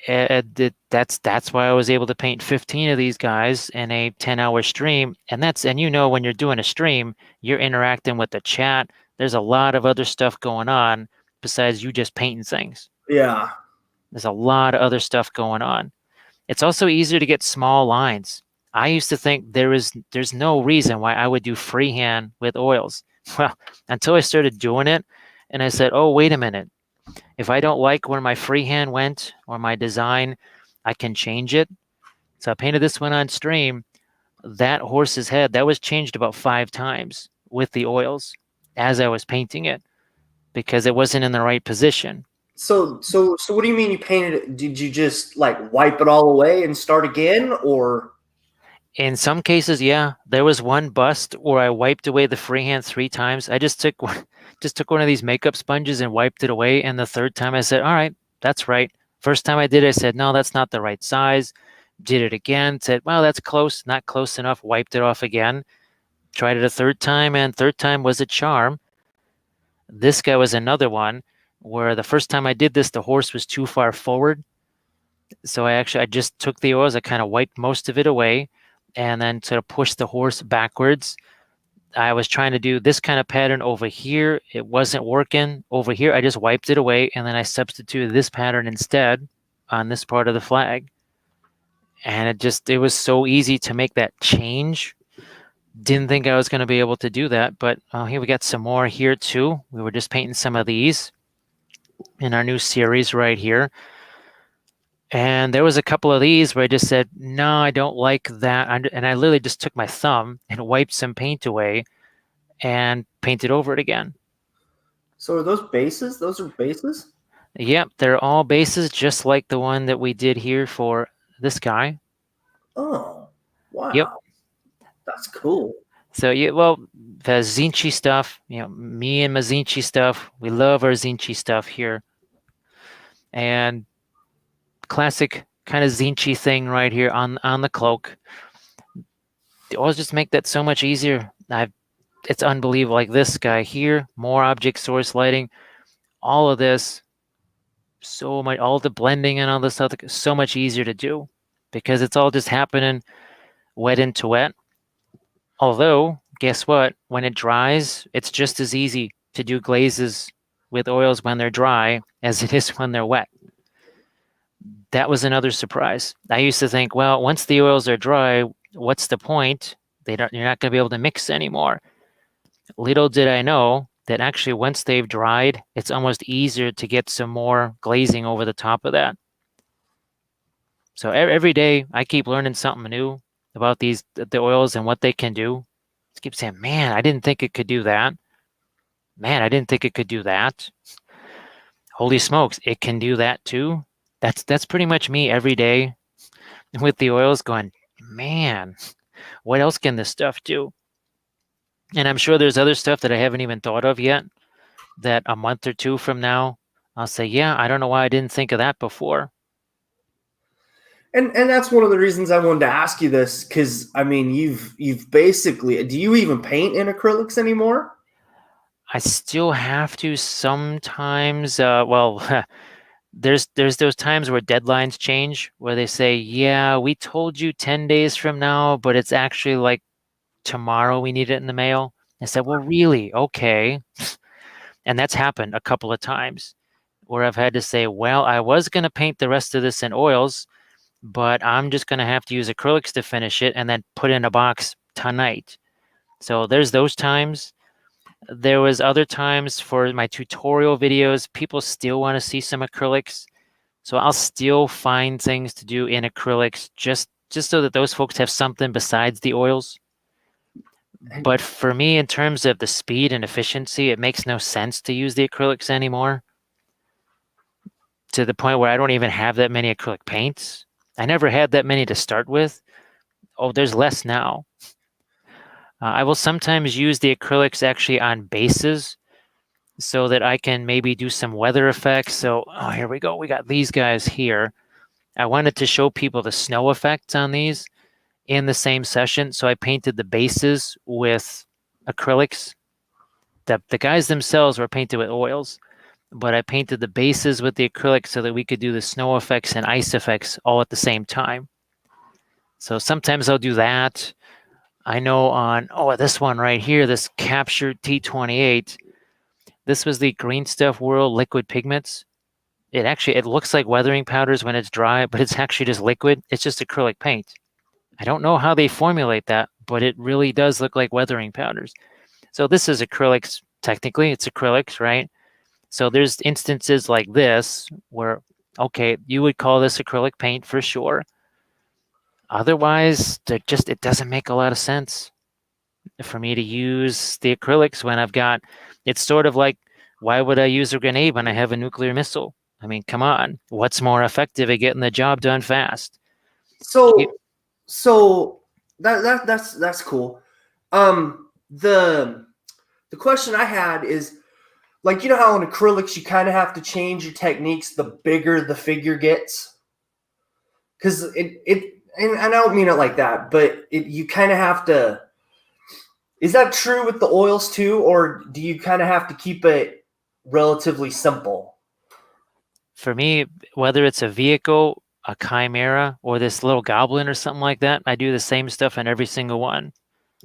That's why I was able to paint 15 of these guys in a 10-hour stream. And when you're doing a stream, you're interacting with the chat. There's a lot of other stuff going on besides you just painting things.
Yeah.
There's a lot of other stuff going on. It's also easier to get small lines. I used to think there's no reason why I would do freehand with oils. Well, until I started doing it, and I said, oh, wait a minute. If I don't like where my freehand went or my design, I can change it. So I painted this one on stream. That horse's head, that was changed about 5 times with the oils as I was painting it because it wasn't in the right position.
So what do you mean you painted it? Did you just like wipe it all away and start again, or?
In some cases, yeah. There was one bust where I wiped away the freehand 3 times. I just took one of these makeup sponges and wiped it away. And the third time I said, all right, that's right. First time I did it, I said, no, that's not the right size. Did it again, said, well, that's close, not close enough, wiped it off again. Tried it a third time, and third time was a charm. This guy was another one where the first time I did this, the horse was too far forward. So I just took the oils, I kind of wiped most of it away, and then sort of pushed the horse backwards. I was trying to do this kind of pattern over here. It wasn't working. Over here, I just wiped it away, and then I substituted this pattern instead on this part of the flag. And it was so easy to make that change. Didn't think I was going to be able to do that, but here we got some more here too. We were just painting some of these in our new series right here. And there was a couple of these where I just said, no, I don't like that. And I literally just took my thumb and wiped some paint away and painted over it again.
So are those bases? Those are bases?
Yep, they're all bases, just like the one that we did here for this guy.
Oh, wow.
Yep.
That's cool.
So, yeah, well, the Zinchi stuff, me and my Zinchi stuff, we love our Zinchi stuff here. And classic kind of Zinchi thing right here on the cloak. They always just make that so much easier. It's unbelievable. Like this guy here, more object source lighting, all of this, so much, all the blending and all this stuff, so much easier to do because it's all just happening wet into wet. Although, guess what? When it dries, it's just as easy to do glazes with oils when they're dry as it is when they're wet. That was another surprise. I used to think, well, once the oils are dry, what's the point? You're not going to be able to mix anymore. Little did I know that actually once they've dried, it's almost easier to get some more glazing over the top of that. So every day I keep learning something new about the oils and what they can do. I keep saying, man, I didn't think it could do that. Man, I didn't think it could do that. Holy smokes, it can do that too. That's pretty much me every day with the oils going, man, what else can this stuff do? And I'm sure there's other stuff that I haven't even thought of yet that a month or two from now, I'll say, yeah, I don't know why I didn't think of that before.
And that's one of the reasons I wanted to ask you this, because I mean, you've basically, do you even paint in acrylics anymore?
I still have to sometimes. Well, there's those times where deadlines change, where they say, yeah, we told you 10 days from now, but it's actually like tomorrow we need it in the mail. I said, well, really? Okay. And that's happened a couple of times where I've had to say, well, I was going to paint the rest of this in oils, but I'm just going to have to use acrylics to finish it and then put in a box tonight. So there's those times. There was other times for my tutorial videos, people still want to see some acrylics. So I'll still find things to do in acrylics just so that those folks have something besides the oils. But for me, in terms of the speed and efficiency, it makes no sense to use the acrylics anymore, to the point where I don't even have that many acrylic paints. I never had that many to start with. Oh, there's less now. I will sometimes use the acrylics actually on bases so that I can maybe do some weather effects. So, oh, here we go. We got these guys here. I wanted to show people the snow effects on these in the same session. So I painted the bases with acrylics. The guys themselves were painted with oils, but I painted the bases with the acrylic so that we could do the snow effects and ice effects all at the same time. So sometimes I'll do that. I know on, this one right here, this Capture T28, this was the Green Stuff World liquid pigments. It looks like weathering powders when it's dry, but it's actually just liquid. It's just acrylic paint. I don't know how they formulate that, but it really does look like weathering powders. So this is acrylics. Technically, it's acrylics, right? So there's instances like this where, okay, you would call this acrylic paint for sure. Otherwise, it doesn't make a lot of sense for me to use the acrylics when it's sort of like, why would I use a grenade when I have a nuclear missile? I mean, come on, what's more effective at getting the job done fast?
So that's cool. The question I had is, like, you know how in acrylics you kind of have to change your techniques the bigger the figure gets, because and I don't mean it like that, but you kind of have to. Is that true with the oils too, or do you kind of have to keep it relatively simple?
For me, whether it's a vehicle, a chimera, or this little goblin or something like that, I do the same stuff in every single one.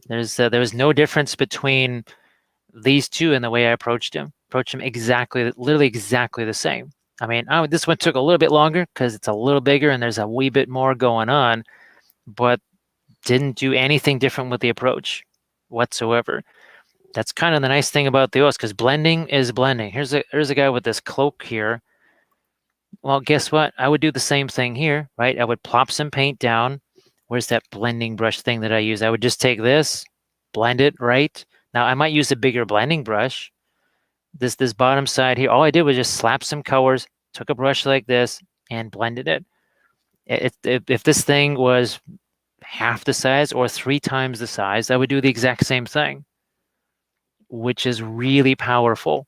There was no difference between these two in the way I approached them. Literally exactly the same. I mean, this one took a little bit longer because it's a little bigger and there's a wee bit more going on, but didn't do anything different with the approach whatsoever. That's kind of the nice thing about the oils, because blending is blending. Here's a guy with this cloak here. Well, guess what? I would do the same thing here, right? I would plop some paint down. Where's that blending brush thing that I use? I would just take this, blend it, right? Now I might use a bigger blending brush. This bottom side here, all I did was just slap some colors, took a brush like this, and blended it. If this thing was half the size or 3 times the size, I would do the exact same thing, which is really powerful.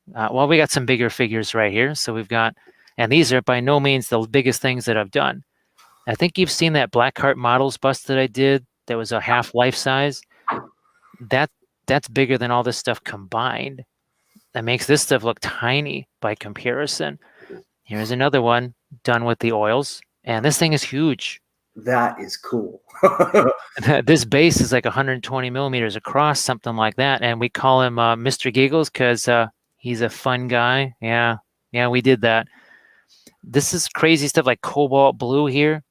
Well, we got some bigger figures right here. So we've got, and these are by no means the biggest things that I've done. I think you've seen that Blackheart Models bust that I did that was a half life size. That's bigger than all this stuff combined. That makes this stuff look tiny by comparison. Here's another one done with the oils, and this thing is huge.
That is cool.
This base is like 120 millimeters across, something like that, and we call him Mr. Giggles because he's a fun guy. Yeah, we did that. This is crazy stuff like cobalt blue here.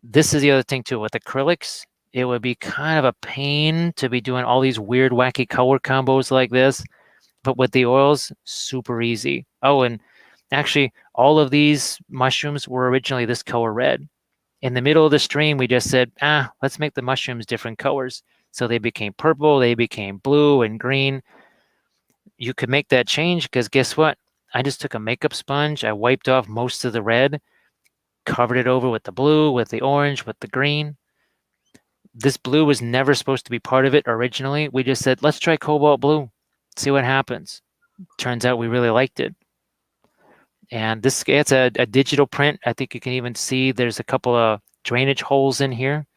This is the other thing too. With acrylics, it would be kind of a pain to be doing all these weird, wacky color combos like this. But with the oils, super easy. Oh, and actually, all of these mushrooms were originally this color red. In the middle of the stream, we just said, let's make the mushrooms different colors. So they became purple, they became blue and green. You could make that change because guess what? I just took a makeup sponge, I wiped off most of the red, covered it over with the blue, with the orange, with the green. This blue was never supposed to be part of it originally. We just said, let's try cobalt blue, see what happens. Turns out we really liked it. And it's a digital print. I think you can even see there's a couple of drainage holes in here.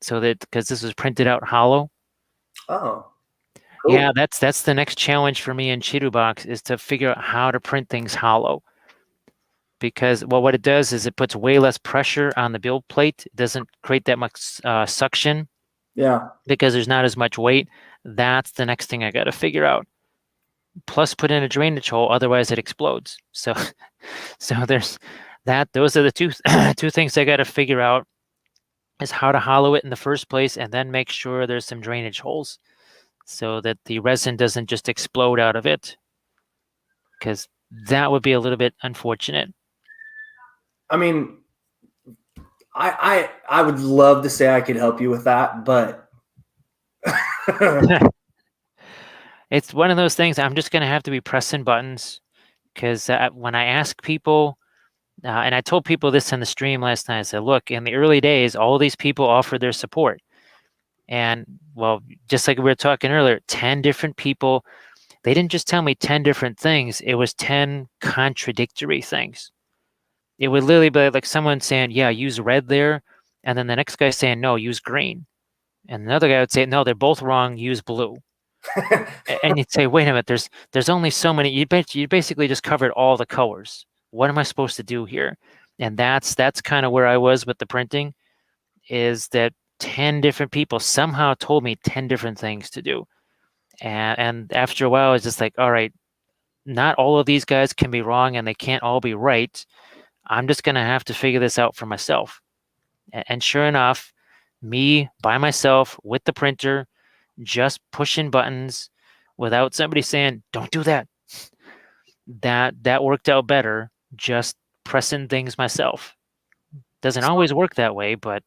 So that, because this was printed out hollow.
Oh. Cool.
Yeah, that's the next challenge for me in Chirubox, is to figure out how to print things hollow. because, well, what it does is it puts way less pressure on the build plate. It doesn't create that much suction
Yeah.
because there's not as much weight. That's the next thing I got to figure out. Plus, put in a drainage hole, otherwise it explodes. So, so there's that. Those are the two two things I got to figure out, is how to hollow it in the first place, and then make sure there's some drainage holes so that the resin doesn't just explode out of it, because that would be a little bit unfortunate.
I mean, I would love to say I could help you with that, but
It's one of those things I'm just going to have to be pressing buttons, because when I ask people, and I told people this in the stream last night, I said, look, in the early days, all these people offered their support. And, well, just like we were talking earlier, 10 different people, they didn't just tell me 10 different things, it was 10 contradictory things. It would literally be like someone saying, yeah, use red there, and then the next guy saying, no, use green. And another guy would say, no, they're both wrong, use blue. And you'd say, wait a minute, there's only so many. You basically just covered all the colors. What am I supposed to do here? And that's kind of where I was with the printing, is that 10 different people somehow told me 10 different things to do. And after a while, I was just like, all right, not all of these guys can be wrong and they can't all be right. I'm just going to have to figure this out for myself. And sure enough, me by myself with the printer, just pushing buttons without somebody saying, don't do that. That worked out better, just pressing things myself. Doesn't always work that way, but.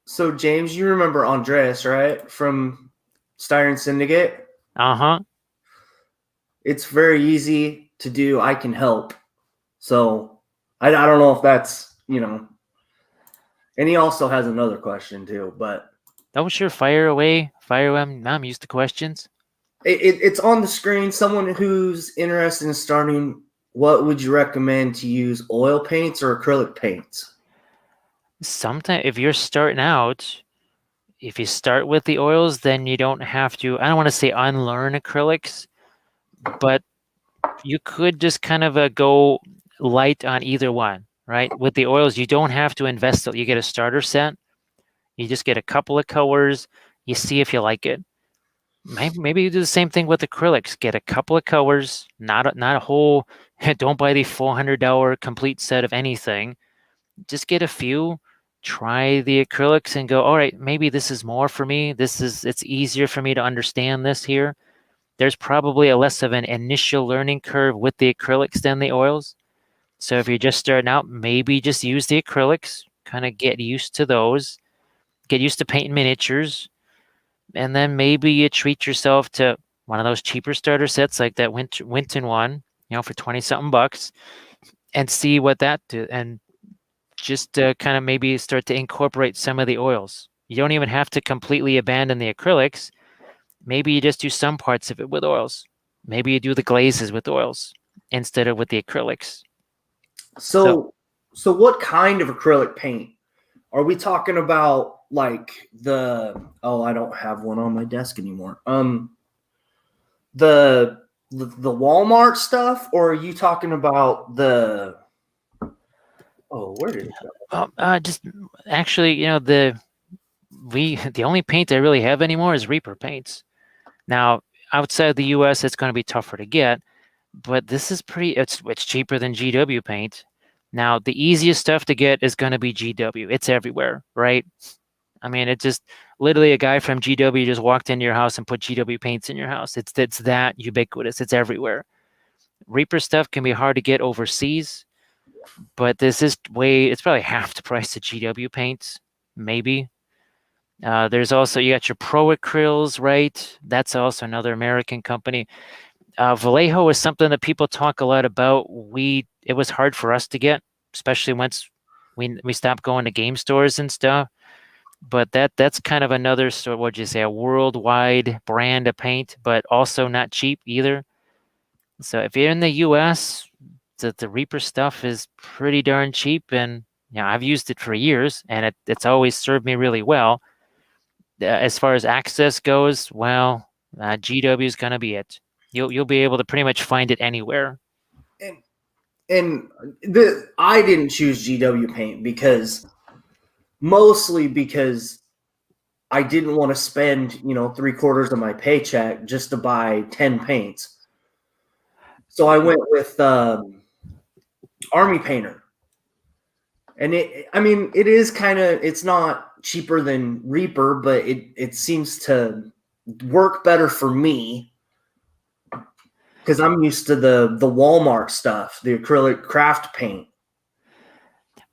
So, James, you remember Andreas, right? From Styrene Syndicate?
Uh-huh.
It's very easy to do. I can help. So, I don't know if that's, and he also has another question too, but.
Oh, sure. Fire away. I'm used to questions.
It's on the screen. Someone who's interested in starting, what would you recommend to use, oil paints or acrylic paints?
Sometimes if you're starting out, if you start with the oils, then you don't have to, I don't want to say unlearn acrylics, but you could just kind of go light on either one, right? With the oils, you don't have to invest. You get a starter set. You just get a couple of colors. You see if you like it. Maybe you do the same thing with acrylics. Get a couple of colors, not a whole. Don't buy the $400 complete set of anything. Just get a few. Try the acrylics and go, all right, maybe this is more for me. It's easier for me to understand this here. There's probably a less of an initial learning curve with the acrylics than the oils. So if you're just starting out, maybe just use the acrylics, kind of get used to those, get used to painting miniatures, and then maybe you treat yourself to one of those cheaper starter sets like that Winton one, for 20 something bucks, and see what that do, and just kind of maybe start to incorporate some of the oils. You don't even have to completely abandon the acrylics. Maybe you just do some parts of it with oils. Maybe you do the glazes with oils instead of with the acrylics.
So what kind of acrylic paint? Are we talking about like I don't have one on my desk anymore. The Walmart stuff, or are you talking about where did it go?
Just actually, the only paint I really have anymore is Reaper paints. Now, outside the US, it's going to be tougher to get, but this is it's cheaper than GW paint. Now, the easiest stuff to get is going to be GW. It's everywhere, right? I mean, it just literally a guy from GW just walked into your house and put GW paints in your house. It's that ubiquitous. It's everywhere. Reaper stuff can be hard to get overseas, but it's probably half the price of GW paints, maybe. There's also, you got your Pro Acryls, right? That's also another American company. Vallejo is something that people talk a lot about. It was hard for us to get, especially once we stopped going to game stores and stuff. But that's kind of another sort, what'd you say, a worldwide brand of paint, but also not cheap either. So if you're in the US, the Reaper stuff is pretty darn cheap, and I've used it for years, and it's always served me really well. As far as access goes, well, GW is going to be it. You'll be able to pretty much find it anywhere.
and I didn't choose GW paint mostly because I didn't want to spend, 3/4 of my paycheck just to buy 10 paints. So I went with Army Painter. And it is it's not cheaper than Reaper, but it seems to work better for me because I'm used to the Walmart stuff, the acrylic craft paint.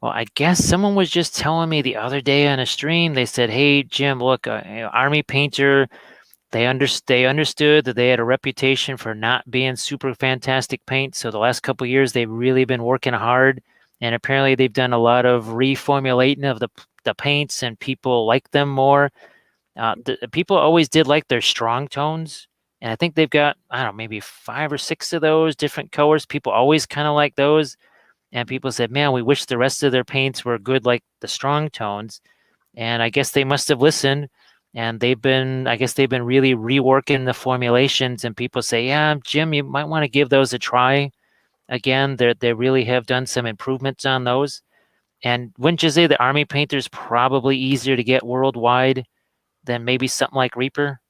Well, I guess someone was just telling me the other day on a stream. They said, "Hey, Jim, look, Army Painter. They understood that they had a reputation for not being super fantastic paint. So the last couple of years, they've really been working hard, and apparently they've done a lot of reformulating of the paints, and people like them more. The people always did like their strong tones, and I think they've got, I don't know, maybe 5 or 6 of those different colors. People always kind of like those, and people said, man, we wish the rest of their paints were good like the strong tones. And I guess they must have listened, and I guess they've been really reworking the formulations, and people say, yeah, Jim, you might want to give those a try again. They really have done some improvements on those. And wouldn't you say the Army Painter's probably easier to get worldwide than maybe something like Reaper?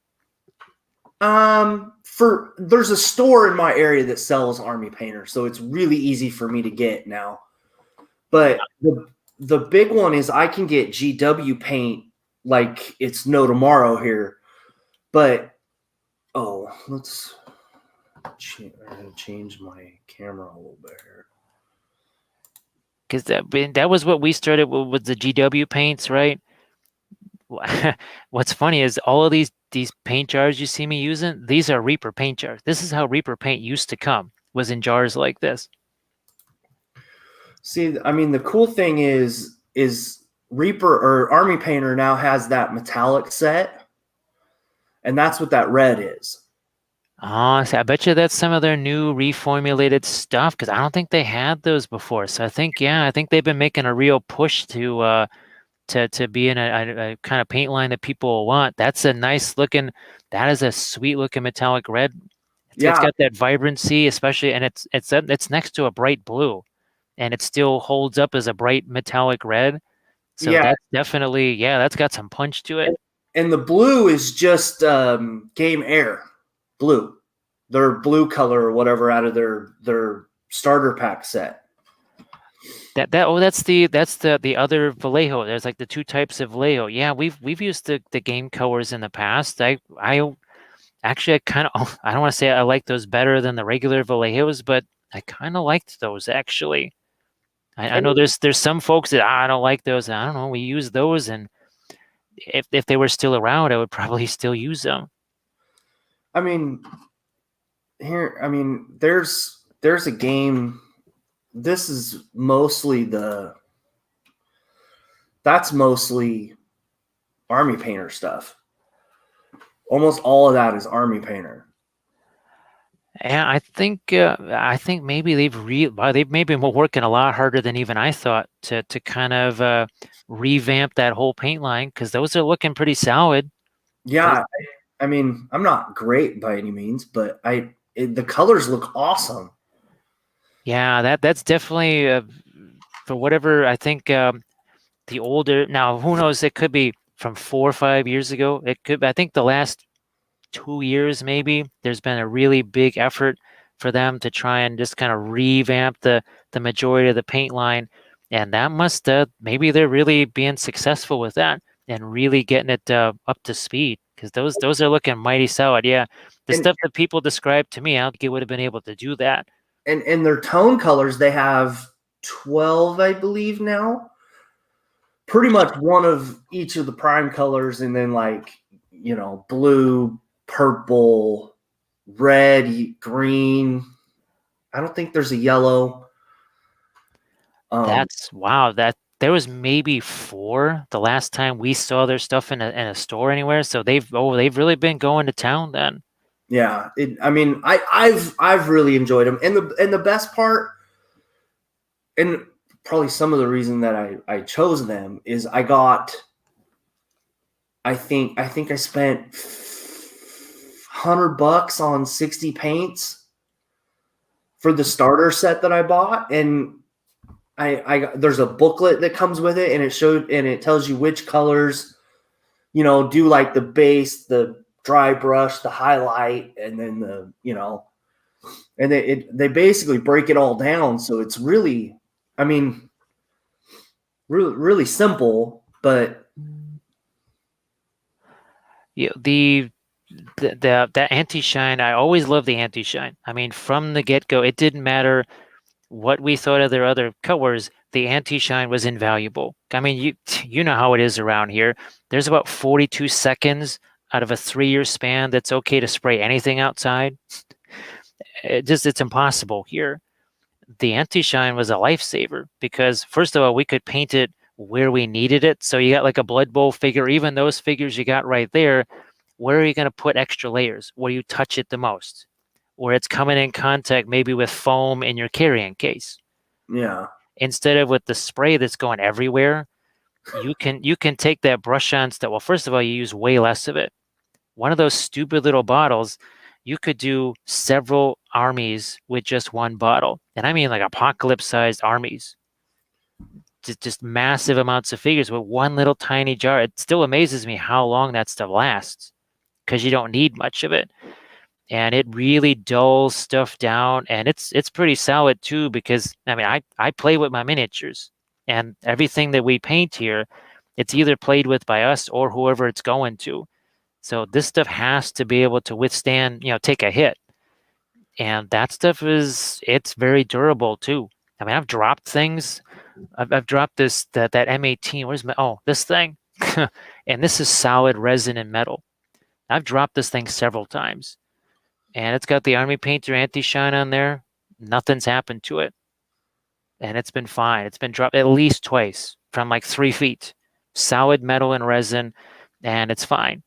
There's a store in my area that sells Army Painter, so it's really easy for me to get now. But the big one is I can get GW paint like it's no tomorrow here. But let's change my camera a little bit here.
Because that was what we started with the GW paints, right? What's funny is all of these paint jars you see me using, these are Reaper paint jars. This is how Reaper paint used to come, was in jars like this.
See, I mean, the cool thing is Reaper or Army Painter now has that metallic set, and that's what that red is.
Oh, so I bet you that's some of their new reformulated stuff, because I don't think they had those before. So I think they've been making a real push to be in a kind of paint line that people want. That's a nice looking, that is a sweet looking metallic red. It's got that vibrancy, especially, and it's next to a bright blue, and it still holds up as a bright metallic red. So that's definitely, that's got some punch to it.
And the blue is just Game Air blue, their blue color or whatever out of their starter pack set.
That's the other Vallejo. There's like the 2 types of Vallejo. Yeah, we've used the game colors in the past. I actually, I don't want to say I like those better than the regular Vallejos, but I kind of liked those actually. I know there's some folks that I don't like those. I don't know. We use those, and if they were still around, I would probably still use them.
I mean, there's a game. This is mostly that's mostly Army Painter stuff. Almost all of that is Army Painter.
Yeah, I think maybe they've maybe been working a lot harder than even I thought to kind of revamp that whole paint line, because those are looking pretty solid.
Yeah, I mean, I'm not great by any means, but the colors look awesome.
Yeah, that's definitely for whatever. I think the older, now who knows, it could be from 4 or 5 years ago. It could, I think the last 2 years maybe, there's been a really big effort for them to try and just kind of revamp the majority of the paint line, and that must maybe they're really being successful with that and really getting it up to speed, because those are looking mighty solid. Yeah, stuff that people described to me, I don't think it would have been able to do that.
And their tone colors, they have 12, I believe now. Pretty much one of each of the prime colors, and then blue, purple, red, green. I don't think there's a yellow.
That's wow. That there was maybe 4 the last time we saw their stuff in a store anywhere. So they've really been going to town then.
Yeah, I've really enjoyed them, and the best part, and probably some of the reason that I chose them is I think I spent $100 on 60 paints for the starter set that I bought, and I there's a booklet that comes with it, and it tells you which colors, do like the base, the dry brush, the highlight, and then and they basically break it all down, so it's really, I mean, really really simple, but
Yeah, the anti-shine, I always loved the anti-shine. I mean, from the get-go, it didn't matter what we thought of their other colors, the anti-shine was invaluable. I mean, you know how it is around here. There's about 42 seconds out of a 3-year span that's okay to spray anything outside. It's impossible here. The anti-shine was a lifesaver because first of all, we could paint it where we needed it. So you got like a Blood Bowl figure, even those figures you got right there, where are you going to put extra layers? Where you touch it the most? Where it's coming in contact maybe with foam in your carrying case.
yeah.
Instead of with the spray that's going everywhere, you can take that brush on stuff. Well, first of all, you use way less of it. One of those stupid little bottles, you could do several armies with just one bottle. And I mean like apocalypse-sized armies. Just massive amounts of figures with one little tiny jar. It still amazes me how long that stuff lasts because you don't need much of it. And it really dulls stuff down, and it's pretty solid too because I mean I play with my miniatures, and everything that we paint here, it's either played with by us or whoever it's going to. So this stuff has to be able to withstand, take a hit. And that stuff it's very durable too. I mean, I've dropped things. I've dropped that M18. This thing, and this is solid resin and metal. I've dropped this thing several times, and it's got the Army Painter anti-shine on there. Nothing's happened to it, and it's been fine. It's been dropped at least twice from like 3 feet. Solid metal and resin, and it's fine.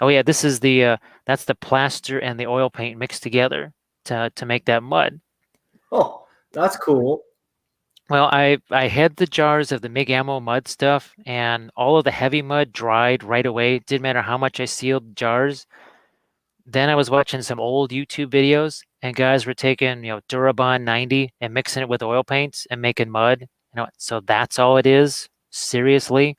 Oh yeah, this is that's the plaster and the oil paint mixed together to make that mud.
Oh, that's cool.
Well, I had the jars of the MIG ammo mud stuff, and all of the heavy mud dried right away. Didn't matter how much I sealed jars. Then I was watching some old YouTube videos, and guys were taking, Durabond 90 and mixing it with oil paints and making mud. So that's all it is. Seriously.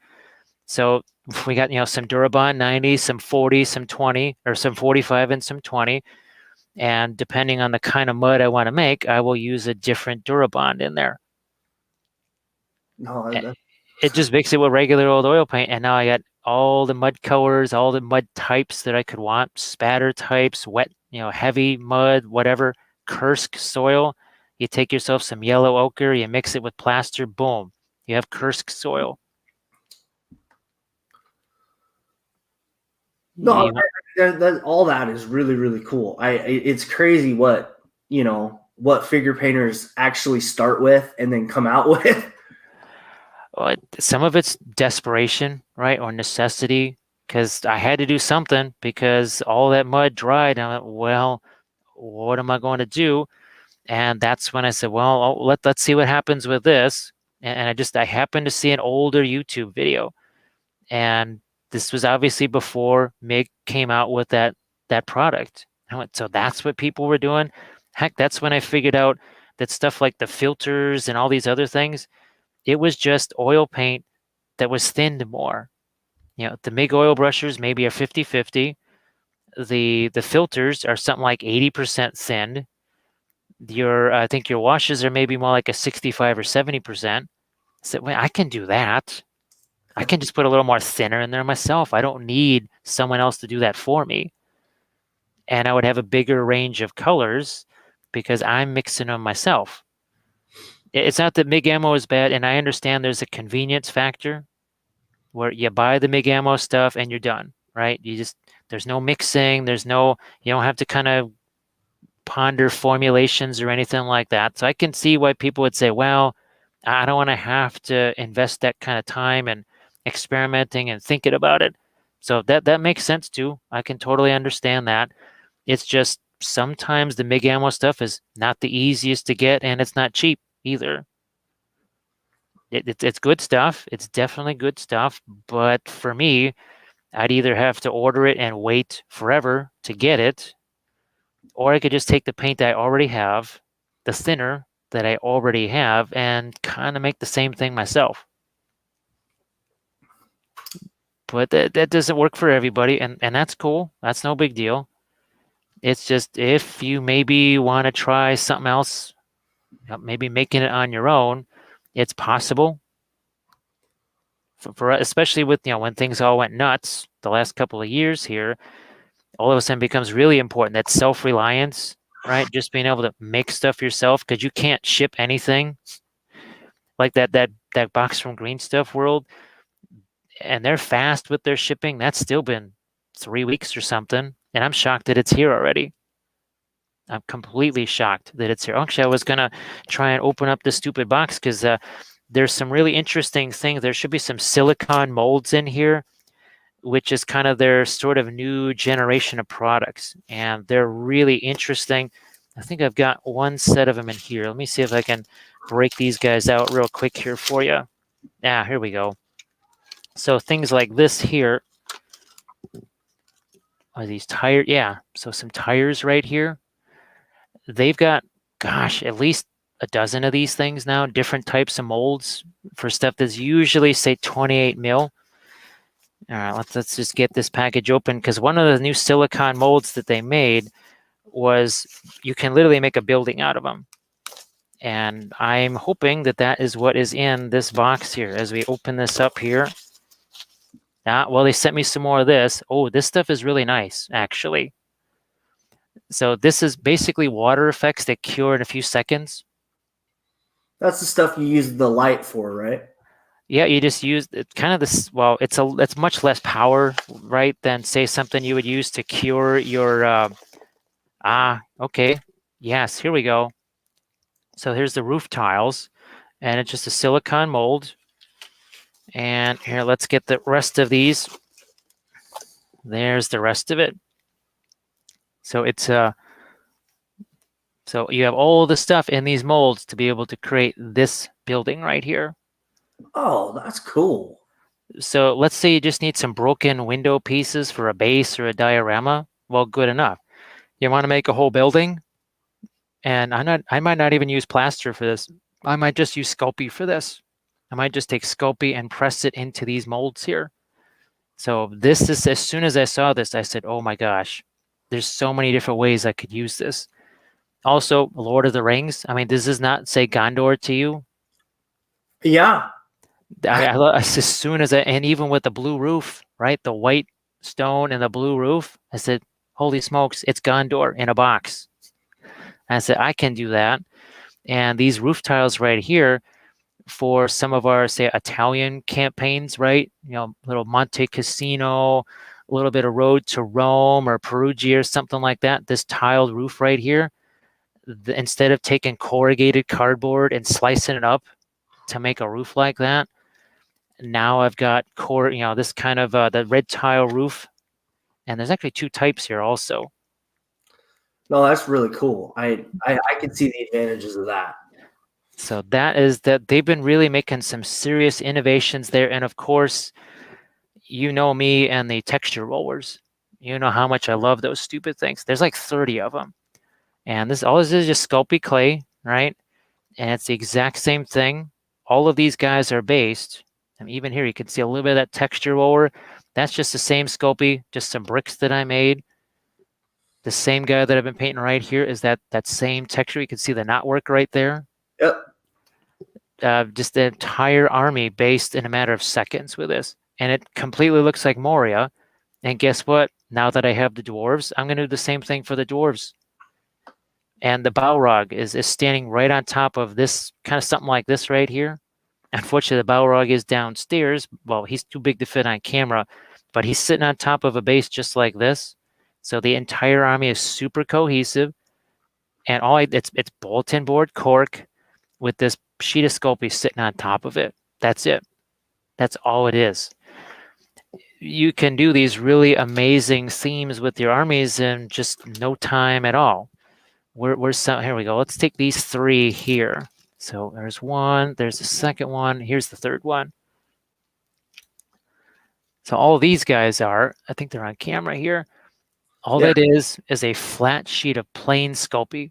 So we got, some Durabond 90, some 40, some 20, or some 45 and some 20. And depending on the kind of mud I want to make, I will use a different Durabond in there.
No,
It just mix it with regular old oil paint, and now I got all the mud colors, all the mud types that I could want, spatter types, wet, heavy mud, whatever, Kursk soil. You take yourself some yellow ochre, you mix it with plaster, boom, you have Kursk soil.
no, all that is really really cool. It's crazy what figure painters actually start with and then come out with.
Some of it's desperation, right, or necessity, because I had to do something because all that mud dried. And I went, well, what am I going to do? And that's when I said, well, let's see what happens with this. And I happened to see an older YouTube video, and this was obviously before MIG came out with that product. I went, so that's what people were doing. Heck, that's when I figured out that stuff like the filters and all these other things, it was just oil paint that was thinned more. The MIG oil brushers maybe are 50-50. The filters are something like 80% thinned. I think your washes are maybe more like a 65 or 70%. So well, I can do that. I can just put a little more thinner in there myself. I don't need someone else to do that for me. And I would have a bigger range of colors because I'm mixing them myself. It's not that MIG ammo is bad, and I understand there's a convenience factor where you buy the MIG ammo stuff and you're done, right? There's no mixing, you don't have to kind of ponder formulations or anything like that. So I can see why people would say, well, I don't want to have to invest that kind of time and experimenting and thinking about it. So that makes sense too. I can totally understand that. It's just sometimes the MIG ammo stuff is not the easiest to get, and it's not cheap either. It's good stuff. It's definitely good stuff. But for me, I'd either have to order it and wait forever to get it, or I could just take the paint that I already have, the thinner that I already have, and kind of make the same thing myself. But that doesn't work for everybody, and that's cool. That's no big deal. It's just if you maybe want to try something else, maybe making it on your own, it's possible. For especially with when things all went nuts the last couple of years here, all of a sudden becomes really important that self-reliance, right? Just being able to make stuff yourself because you can't ship anything like that box from Green Stuff World, and they're fast with their shipping. That's still been 3 weeks or something, and I'm shocked that it's here already. I'm completely shocked that it's here. Actually, I was gonna try and open up this stupid box because there's some really interesting things. There should be some silicone molds in here, which is kind of their sort of new generation of products, and they're really interesting. I think I've got one set of them in here. Let me see if I can break these guys out real quick here for you. Here we go. So things like this here are these tires. Yeah, so some tires right here. They've got, gosh, at least a dozen of these things now, different types of molds for stuff that's usually, say, 28 mil. All right, let's just get this package open, because one of the new silicone molds that they made was you can literally make a building out of them. And I'm hoping that that is what is in this box here as we open this up here. Well, they sent me some more of this. Oh, this stuff is really nice, actually. So this is basically water effects that cure in a few seconds.
That's the stuff you use the light for, right?
Yeah, you just use it kind of this. Well, it's much less power, right, than say something you would use to cure your. Okay, yes, here we go. So here's the roof tiles, and it's just a silicone mold. And here, let's get the rest of these. There's the rest of it. So it's so you have all the stuff in these molds to be able to create this building right here.
Oh, that's cool.
So let's say you just need some broken window pieces for a base or a diorama. Well, good enough. You want to make a whole building? And I might not even use plaster for this. I might just use Sculpey for this. I might just take Sculpey and press it into these molds here. So this is, as soon as I saw this, I said, oh my gosh, there's so many different ways I could use this. Also, Lord of the Rings. I mean, does this not say Gondor to you?
Yeah.
As soon as and even with the blue roof, right? The white stone and the blue roof, I said, holy smokes, it's Gondor in a box. I said, I can do that. And these roof tiles right here for some of our, say, Italian campaigns, right? Little Monte Cassino, a little bit of Road to Rome or Perugia or something like that. This tiled roof right here, instead of taking corrugated cardboard and slicing it up to make a roof like that, now I've got this kind of the red tile roof, and there's actually two types here also.
No, that's really cool. I can see the advantages of that.
So that is that they've been really making some serious innovations there, and of course, you know me and the texture rollers. You know how much I love those stupid things. There's like 30 of them, and all this is just Sculpey clay, right? And it's the exact same thing. All of these guys are based. And even here, you can see a little bit of that texture roller. That's just the same Sculpey, just some bricks that I made. The same guy that I've been painting right here is that same texture. You can see the knotwork right there.
Yep.
Just the entire army based in a matter of seconds with this. And it completely looks like Moria. And guess what? Now that I have the dwarves, I'm going to do the same thing for the dwarves. And the Balrog is standing right on top of this, kind of something like this right here. Unfortunately, the Balrog is downstairs. Well, he's too big to fit on camera, but he's sitting on top of a base just like this. So the entire army is super cohesive, and it's bulletin board cork with this sheet of Sculpey sitting on top of it. That's it. That's all it is. You can do these really amazing themes with your armies in just no time at all. Here we go. Let's take these three here. So there's one, there's the second one, here's the third one. So all these guys are, I think they're on camera here. All
Yeah.
that is a flat sheet of plain Sculpey,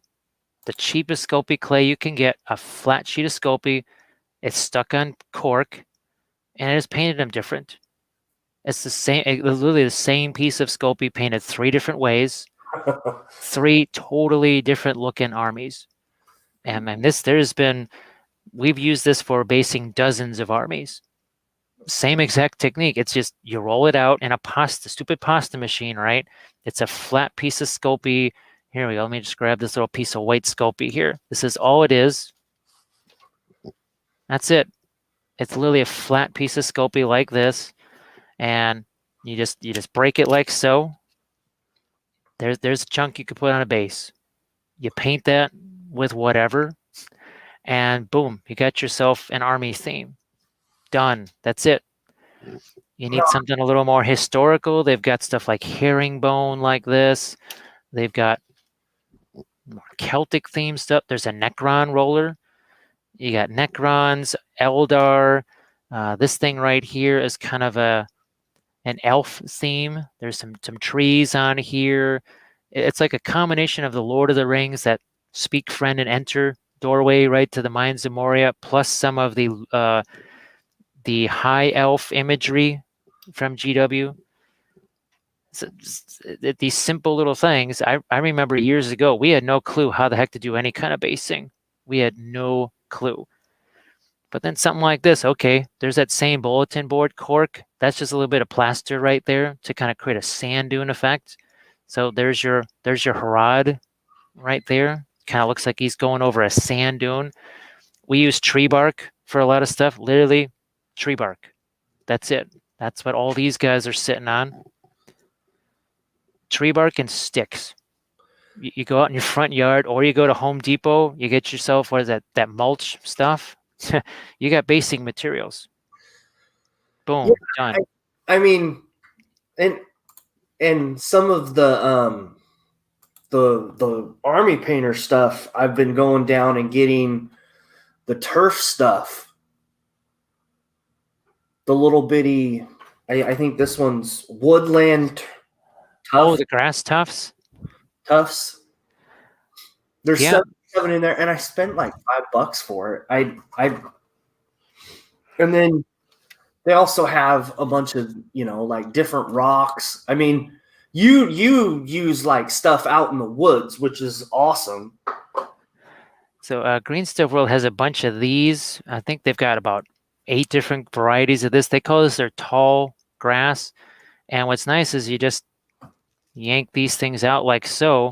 the cheapest Sculpey clay you can get, a flat sheet of Sculpey. It's stuck on cork, and it is painted them different. It's the same, literally the same piece of Sculpey painted 3 different ways, 3 totally different looking armies. And we've used this for basing dozens of armies. Same exact technique. It's just you roll it out in a stupid pasta machine, right? It's a flat piece of Sculpey. Here we go. Let me just grab this little piece of white Sculpey here. This is all it is. That's it. It's literally a flat piece of Sculpey like this, and you just break it like so. There's a chunk you could put on a base. You paint that with whatever, and boom, you got yourself an army theme. Done. That's it. You need something a little more historical. They've got stuff like herringbone like this. They've got more Celtic themed stuff. There's a Necron roller. You got Necrons, Eldar. This thing right here is kind of an elf theme. There's some trees on here. It's like a combination of the Lord of the Rings, that speak, friend, and enter doorway right to the Mines of Moria, plus some of the high elf imagery from GW. So, these simple little things. I remember years ago, we had no clue how the heck to do any kind of basing. We had no clue. But then something like this, okay, there's that same bulletin board cork. That's just a little bit of plaster right there to kind of create a sand dune effect. So there's your Harad right there. Kind of looks like he's going over a sand dune. We use tree bark for a lot of stuff. Literally, tree bark. That's it. That's what all these guys are sitting on. Tree bark and sticks. You go out in your front yard, or you go to Home Depot, you get yourself, what is that mulch stuff? You got basing materials. Boom,
Yeah,
done.
I mean, and some of the army painter stuff, I've been going down and getting the turf stuff. The little bitty, I think this one's woodland
Oh, the grass
tufts. There's
Yeah.
seven in there, and I spent like $5 for it. And then they also have a bunch of, like different rocks. I mean, you use like stuff out in the woods, which is awesome.
So Green Stuff World has a bunch of these. I think they've got about 8 different varieties of this. They call this their tall grass. And what's nice is you just yank these things out like so.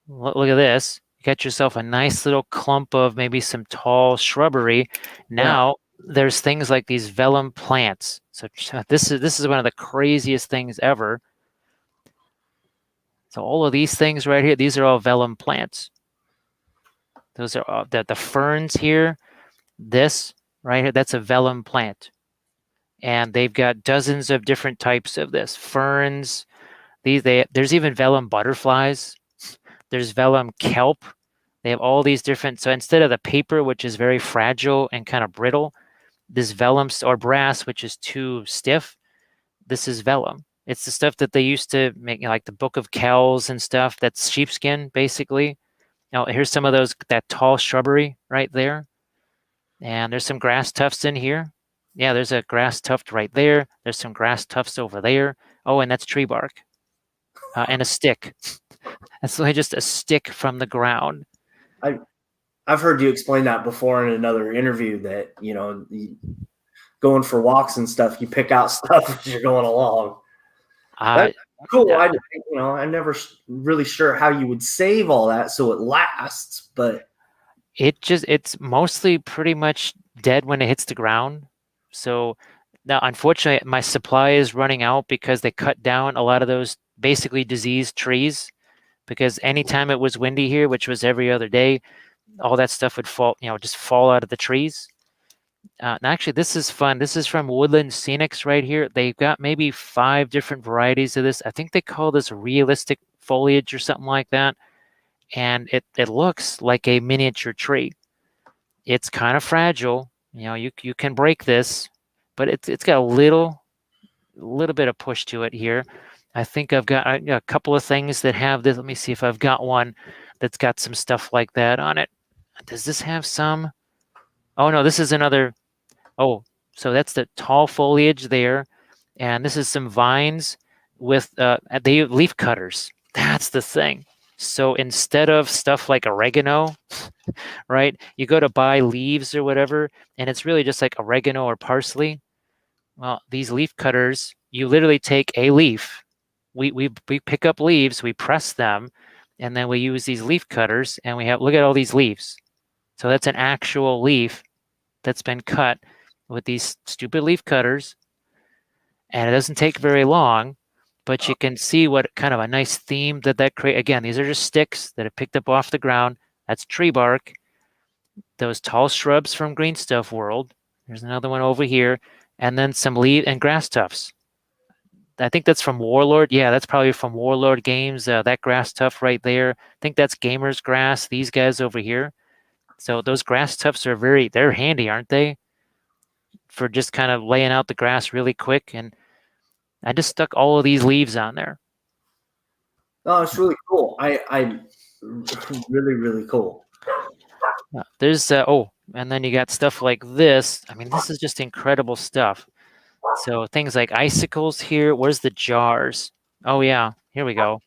Look at this. You got yourself a nice little clump of maybe some tall shrubbery. Now there's things like these Vellum Plants. So this is one of the craziest things ever. So all of these things right here, these are all Vellum Plants. Those are all, the ferns here. This right here, that's a Vellum plant. And they've got dozens of different types of this. Ferns, there's even Vellum butterflies. There's Vellum kelp. They have all these different, so instead of the paper, which is very fragile and kind of brittle, this vellum or brass, which is too stiff, this is vellum. It's the stuff that they used to make, like the Book of Kells and stuff. That's sheepskin, basically. Now, here's some of those, that tall shrubbery right there. And there's some grass tufts in here. Yeah, there's a grass tuft right there. There's some grass tufts over there. Oh, and that's tree bark. And a stick. That's really just a stick from the ground.
I've heard you explain that before in another interview, that going for walks and stuff, you pick out stuff as you're going along. That's cool. I'm never really sure how you would save all that so it lasts, but
it's mostly pretty much dead when it hits the ground. So now, unfortunately, my supply is running out because they cut down a lot of those basically diseased trees. Because anytime it was windy here, which was every other day, all that stuff would fall, just fall out of the trees. And actually, this is fun. This is from Woodland Scenics right here. They've got maybe 5 different varieties of this. I think they call this realistic foliage or something like that. And it looks like a miniature tree. It's kind of fragile. You can break this, but it's got a little bit of push to it here. I think I've got a couple of things that have this. Let me see if I've got one that's got some stuff like that on it. Does this have some? Oh no, this is another. Oh, so that's the tall foliage there, and this is some vines with they leaf cutters. That's the thing. So instead of stuff like oregano, right? You go to buy leaves or whatever, and it's really just like oregano or parsley. Well, these leaf cutters, you literally take a leaf. We pick up leaves, we press them, and then we use these leaf cutters, and we have look at all these leaves. So that's an actual leaf that's been cut with these stupid leaf cutters, and it doesn't take very long, but you can see what kind of a nice theme that create. Again, these are just sticks that are picked up off the ground. That's tree bark. Those tall shrubs from Green Stuff World. There's another one over here, and then some leaf and grass tufts. I think that's from Warlord. Yeah, that's probably from Warlord Games. That grass tuft right there. I think that's Gamer's Grass. These guys over here. So those grass tufts are they're handy, aren't they? For just kind of laying out the grass really quick. And I just stuck all of these leaves on there.
Oh, it's really cool. I really, really cool.
There's and then you got stuff like this. I mean, this is just incredible stuff. So things like icicles here. Where's the jars? Oh yeah, here we go.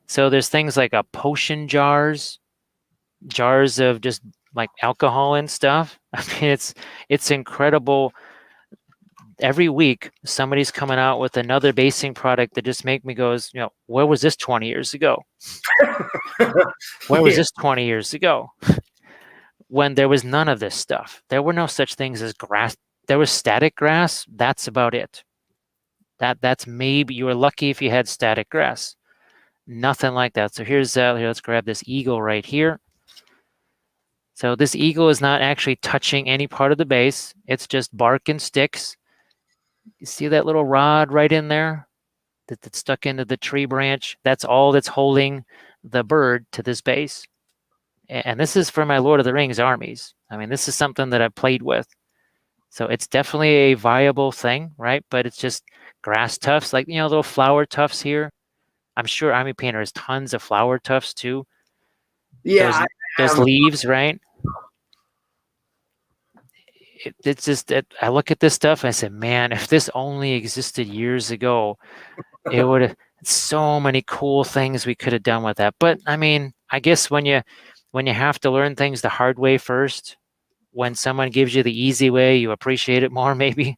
So there's things like potion jars, jars of just like alcohol and stuff. I mean, it's incredible. Every week somebody's coming out with another basing product that just make me goes, where was this 20 years ago? Where was this 20 years ago? When there was none of this stuff. There were no such things as grass. There was static grass. That's about it. That's maybe you were lucky if you had static grass. Nothing like that. So here, let's grab this eagle right here. So this eagle is not actually touching any part of the base. It's just bark and sticks. You see that little rod right in there that's stuck into the tree branch? That's all that's holding the bird to this base. And this is for my Lord of the Rings armies. I mean, this is something that I've played with. So it's definitely a viable thing, right? But it's just grass tufts, like, little flower tufts here. I'm sure Army Painter has tons of flower tufts too.
Yeah.
Those leaves, right? It's just that I look at this stuff and I said, man, if this only existed years ago, it would have so many cool things we could have done with that. But I mean, I guess when you have to learn things the hard way first, when someone gives you the easy way, you appreciate it more, maybe.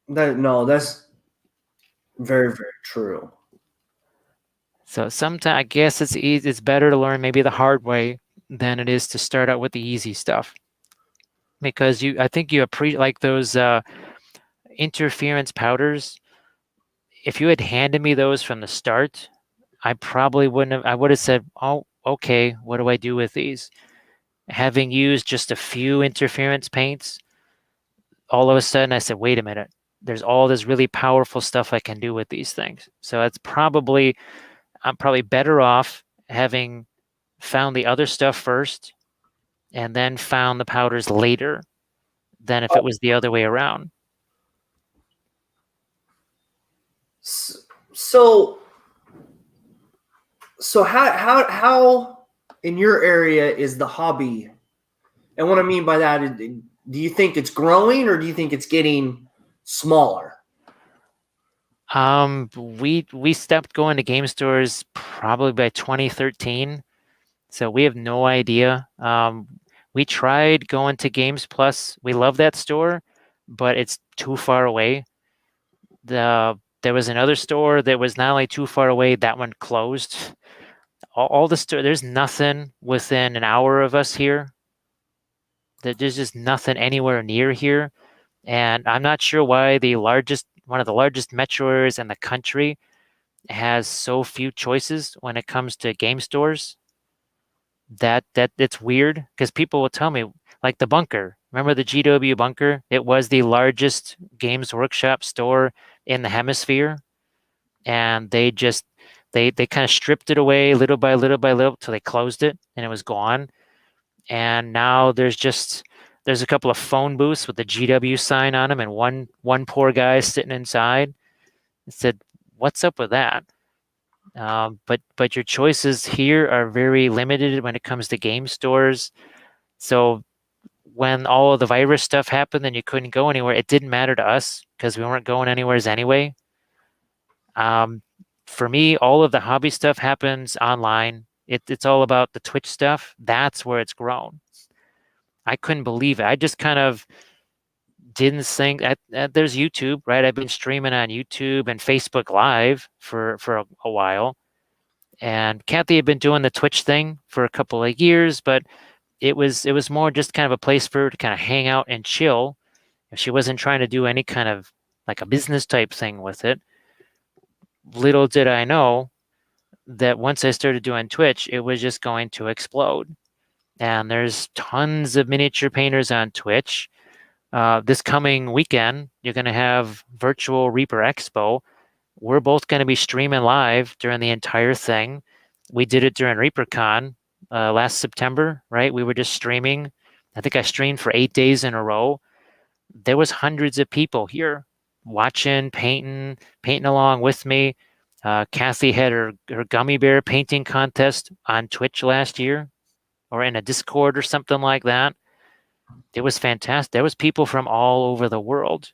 That's very, very true.
So sometimes I guess it's better to learn maybe the hard way than it is to start out with the easy stuff. Because I think you appreciate like those interference powders. If you had handed me those from the start, I probably wouldn't have. I would have said, "Oh, okay, what do I do with these?" Having used just a few interference paints, all of a sudden I said, "Wait a minute, there's all this really powerful stuff I can do with these things." So I'm probably better off having found the other stuff first and then found the powders later than if it was the other way around.
So how in your area is the hobby? And what I mean by that is, do you think it's growing or do you think it's getting smaller?
We stopped going to game stores probably by 2013, so we have no idea. We tried going to Games Plus. We love that store, but it's too far away. There was another store that was not only too far away, that one closed. All the store, there's nothing within an hour of us here. There's just nothing anywhere near here, and I'm not sure why one of the largest metro areas in the country has so few choices when it comes to game stores. That it's weird because people will tell me, like the Bunker. Remember the GW Bunker? It was the largest Games Workshop store in the hemisphere, and they kind of stripped it away little by little by little till they closed it and it was gone. And now there's a couple of phone booths with the GW sign on them and one poor guy sitting inside. I said, what's up with that? But your choices here are very limited when it comes to game stores. So when all of the virus stuff happened and you couldn't go anywhere, it didn't matter to us because we weren't going anywhere anyway. Um, for me, all of the hobby stuff happens online. It's all about the Twitch stuff. That's where it's grown. I couldn't believe it. I just kind of didn't think there's YouTube, right? I've been streaming on YouTube and Facebook Live for a while, and Kathy had been doing the Twitch thing for a couple of years, but it was more just kind of a place for her to kind of hang out and chill. She wasn't trying to do any kind of like a business type thing with it. Little did I know that once I started doing Twitch, it was just going to explode. And there's tons of miniature painters on Twitch. This coming weekend, you're going to have Virtual Reaper Expo. We're both going to be streaming live during the entire thing. We did it during ReaperCon last September, right? We were just streaming. I think I streamed for 8 days in a row. There was hundreds of people here watching, painting along with me. Kathy had her gummy bear painting contest on Twitch last year, or in a Discord or something like that. It was fantastic. There was people from all over the world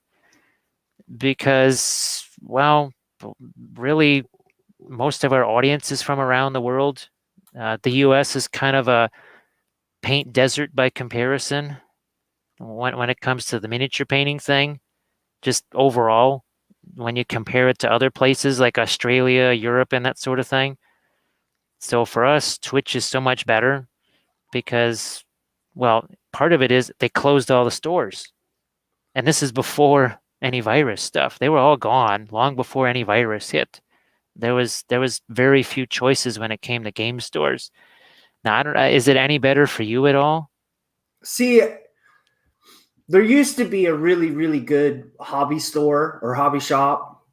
because, well, really, most of our audience is from around the world. The U.S. is kind of a paint desert by comparison when it comes to the miniature painting thing. Just overall, when you compare it to other places like Australia, Europe, and that sort of thing. So for us, Twitch is so much better because, well, part of it is they closed all the stores. And this is before any virus stuff. They were all gone long before any virus hit. There was very few choices when it came to game stores. Now, I don't know, is it any better for you at all?
See, there used to be a really, really good hobby store or hobby shop,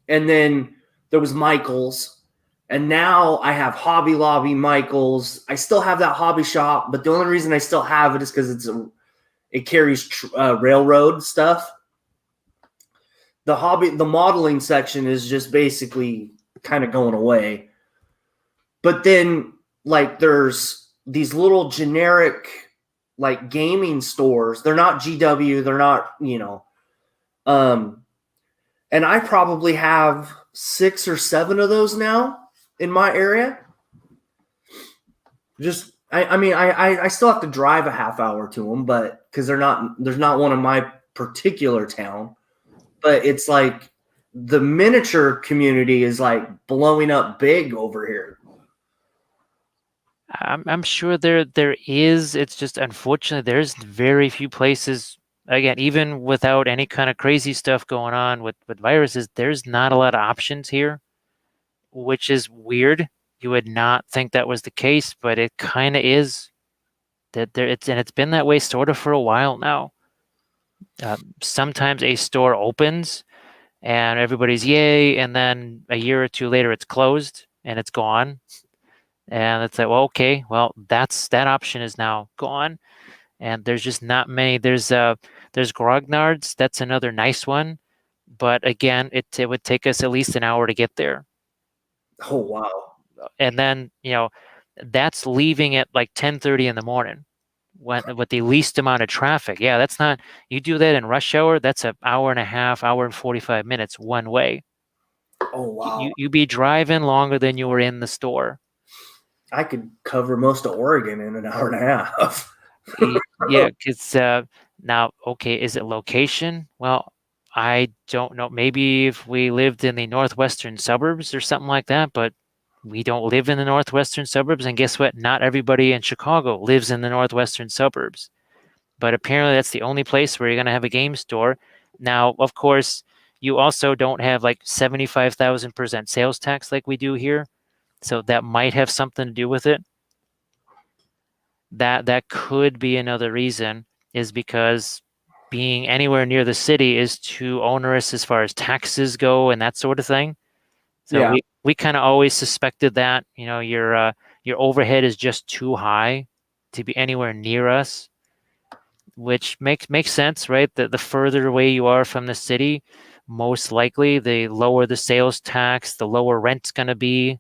and then there was Michael's, and now I have Hobby Lobby, Michael's. I still have that hobby shop, but the only reason I still have it is because it carries railroad stuff. The modeling section is just basically kind of going away. But then, like, there's these little generic, like, gaming stores. They're not GW. They're not, and I probably have 6 or 7 of those now in my area. Just, I still have to drive a half hour to them, but because there's not one in my particular town. But it's like the miniature community is like blowing up big over here.
I'm sure there is. It's just unfortunately there's very few places. Again, even without any kind of crazy stuff going on with viruses, there's not a lot of options here, which is weird. You would not think that was the case, but it kind of is. And it's been that way sort of for a while now. Sometimes a store opens and everybody's yay, and then a year or two later it's closed and it's gone. And it's like, well, okay, well, that option is now gone. And there's just not many. There's Grognard's, that's another nice one. But again, it would take us at least an hour to get there.
Oh, wow.
And then, that's leaving at like 10:30 in the morning with the least amount of traffic. Yeah, that's not, you do that in rush hour, that's an hour and a half, hour and 45 minutes one way.
Oh, wow.
You be driving longer than you were in the store.
I could cover most of Oregon in an hour and a half.
Yeah, because now, okay, is it location? Well, I don't know. Maybe if we lived in the northwestern suburbs or something like that, but we don't live in the northwestern suburbs. And guess what? Not everybody in Chicago lives in the northwestern suburbs. But apparently that's the only place where you're going to have a game store. Now, of course, you also don't have like 75,000% sales tax like we do here. So that might have something to do with it. That could be another reason, is because being anywhere near the city is too onerous as far as taxes go and that sort of thing. So
Yeah.
we kind of always suspected that, your overhead is just too high to be anywhere near us, which makes sense, right? The further away you are from the city, most likely the lower the sales tax, the lower rent's going to be.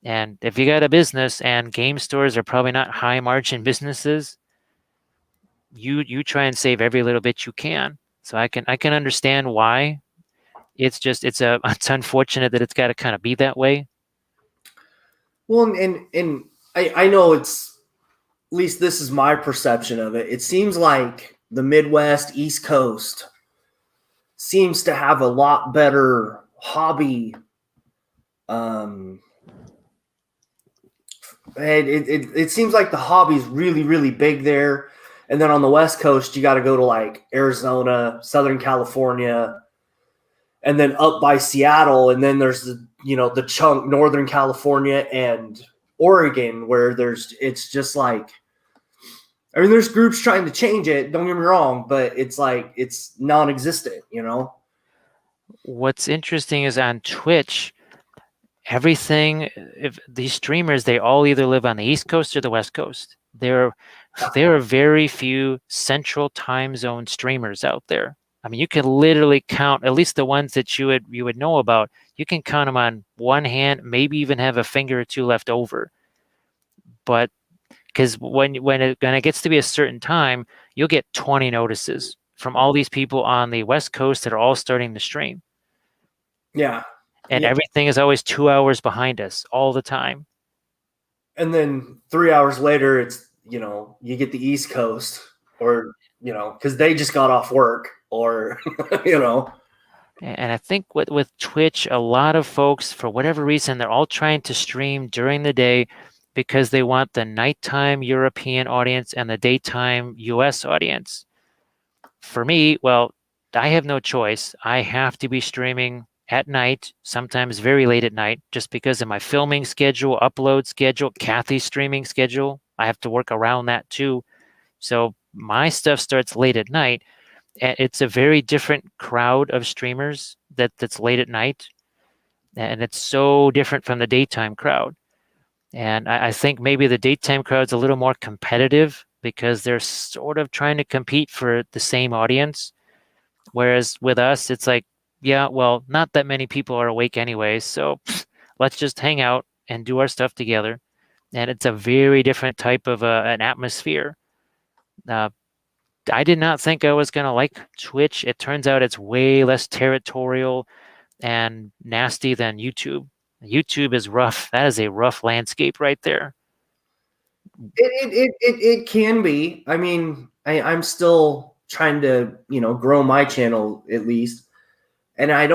And if you got a business, and game stores are probably not high margin businesses, you try and save every little bit you can. So I can understand why. It's just it's unfortunate that it's got to kind of be that way.
Well, and I know it's, at least this is my perception of it. It seems like the Midwest, East Coast seems to have a lot better hobby. It seems like the hobby's really, really big there. And then on the West Coast, you got to go to like Arizona, Southern California, and then up by Seattle. And then there's the chunk Northern California and Oregon where it's just like, I mean, there's groups trying to change it. Don't get me wrong, but it's like it's non-existent.
What's interesting is on Twitch, everything, if these streamers, they all either live on the East Coast or the West Coast. There are very few central time zone streamers out there. I mean, you can literally count, at least the ones that you would know about. You can count them on one hand, maybe even have a finger or two left over. But because when it gets to be a certain time, you'll get 20 notices from all these people on the West Coast that are all starting to stream.
Yeah.
And everything is always 2 hours behind us all the time.
And then 3 hours later, it's, you get the East Coast or, because they just got off work or,
And I think with Twitch, a lot of folks, for whatever reason, they're all trying to stream during the day because they want the nighttime European audience and the daytime US audience. For me, well, I have no choice. I have to be streaming at night, sometimes very late at night, just because of my filming schedule, upload schedule, Kathy's streaming schedule. I have to work around that too. So my stuff starts late at night. And it's a very different crowd of streamers that's late at night. And it's so different from the daytime crowd. And I think maybe the daytime crowd's a little more competitive because they're sort of trying to compete for the same audience. Whereas with us, it's like, yeah, well, not that many people are awake anyway, so let's just hang out and do our stuff together. And it's a very different type of an atmosphere. I did not think I was going to like Twitch. It turns out it's way less territorial and nasty than YouTube. YouTube is rough. That is a rough landscape right there.
It can be. I mean, I'm still trying to, grow my channel at least. And I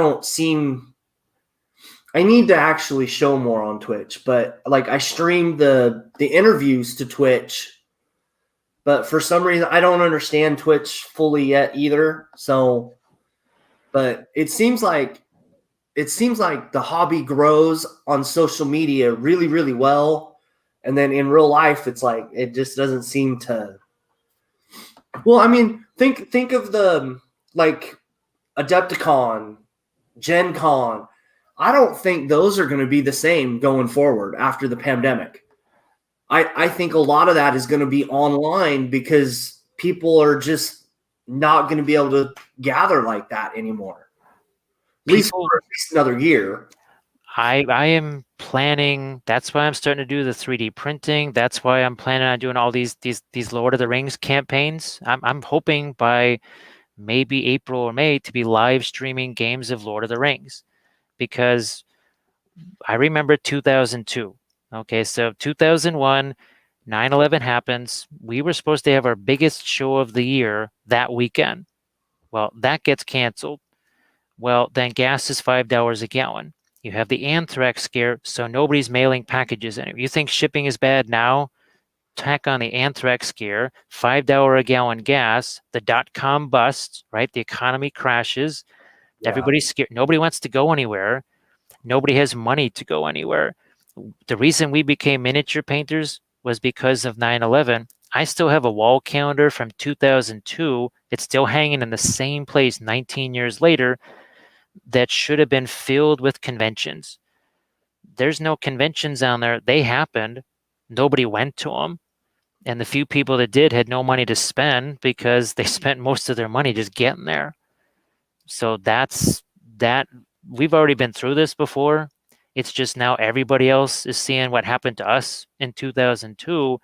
need to actually show more on Twitch, but like I stream the interviews to Twitch, but for some reason I don't understand Twitch fully yet either. So, but it seems like the hobby grows on social media really, really well. And then in real life, it's like, it just doesn't seem to, well, I mean, think of the, like, Adepticon, Gen Con. I don't think those are going to be the same going forward after the pandemic. I think a lot of that is going to be online because people are just not going to be able to gather like that anymore. At least for at least another year.
I am planning. That's why I'm starting to do the 3D printing. That's why I'm planning on doing all these Lord of the Rings campaigns. I'm hoping by maybe April or May to be live streaming games of Lord of the Rings, because I remember 2002. Okay, so 2001, 9/11 happens. We were supposed to have our biggest show of the year that weekend. Well, that gets canceled. Well, then gas is $5 a gallon. You have the anthrax scare, so nobody's mailing packages anymore. You think shipping is bad now? Tack on the anthrax scare, $5 a gallon gas, the dot-com bust, right? The economy crashes. Yeah. Everybody's scared. Nobody wants to go anywhere. Nobody has money to go anywhere. The reason we became miniature painters was because of 9/11. I still have a wall calendar from 2002. It's still hanging in the same place 19 years later that should have been filled with conventions. There's no conventions on there. They happened. Nobody went to them. And the few people that did had no money to spend because they spent most of their money just getting there. So that's that we've already been through this before. It's just now everybody else is seeing what happened to us in 2002,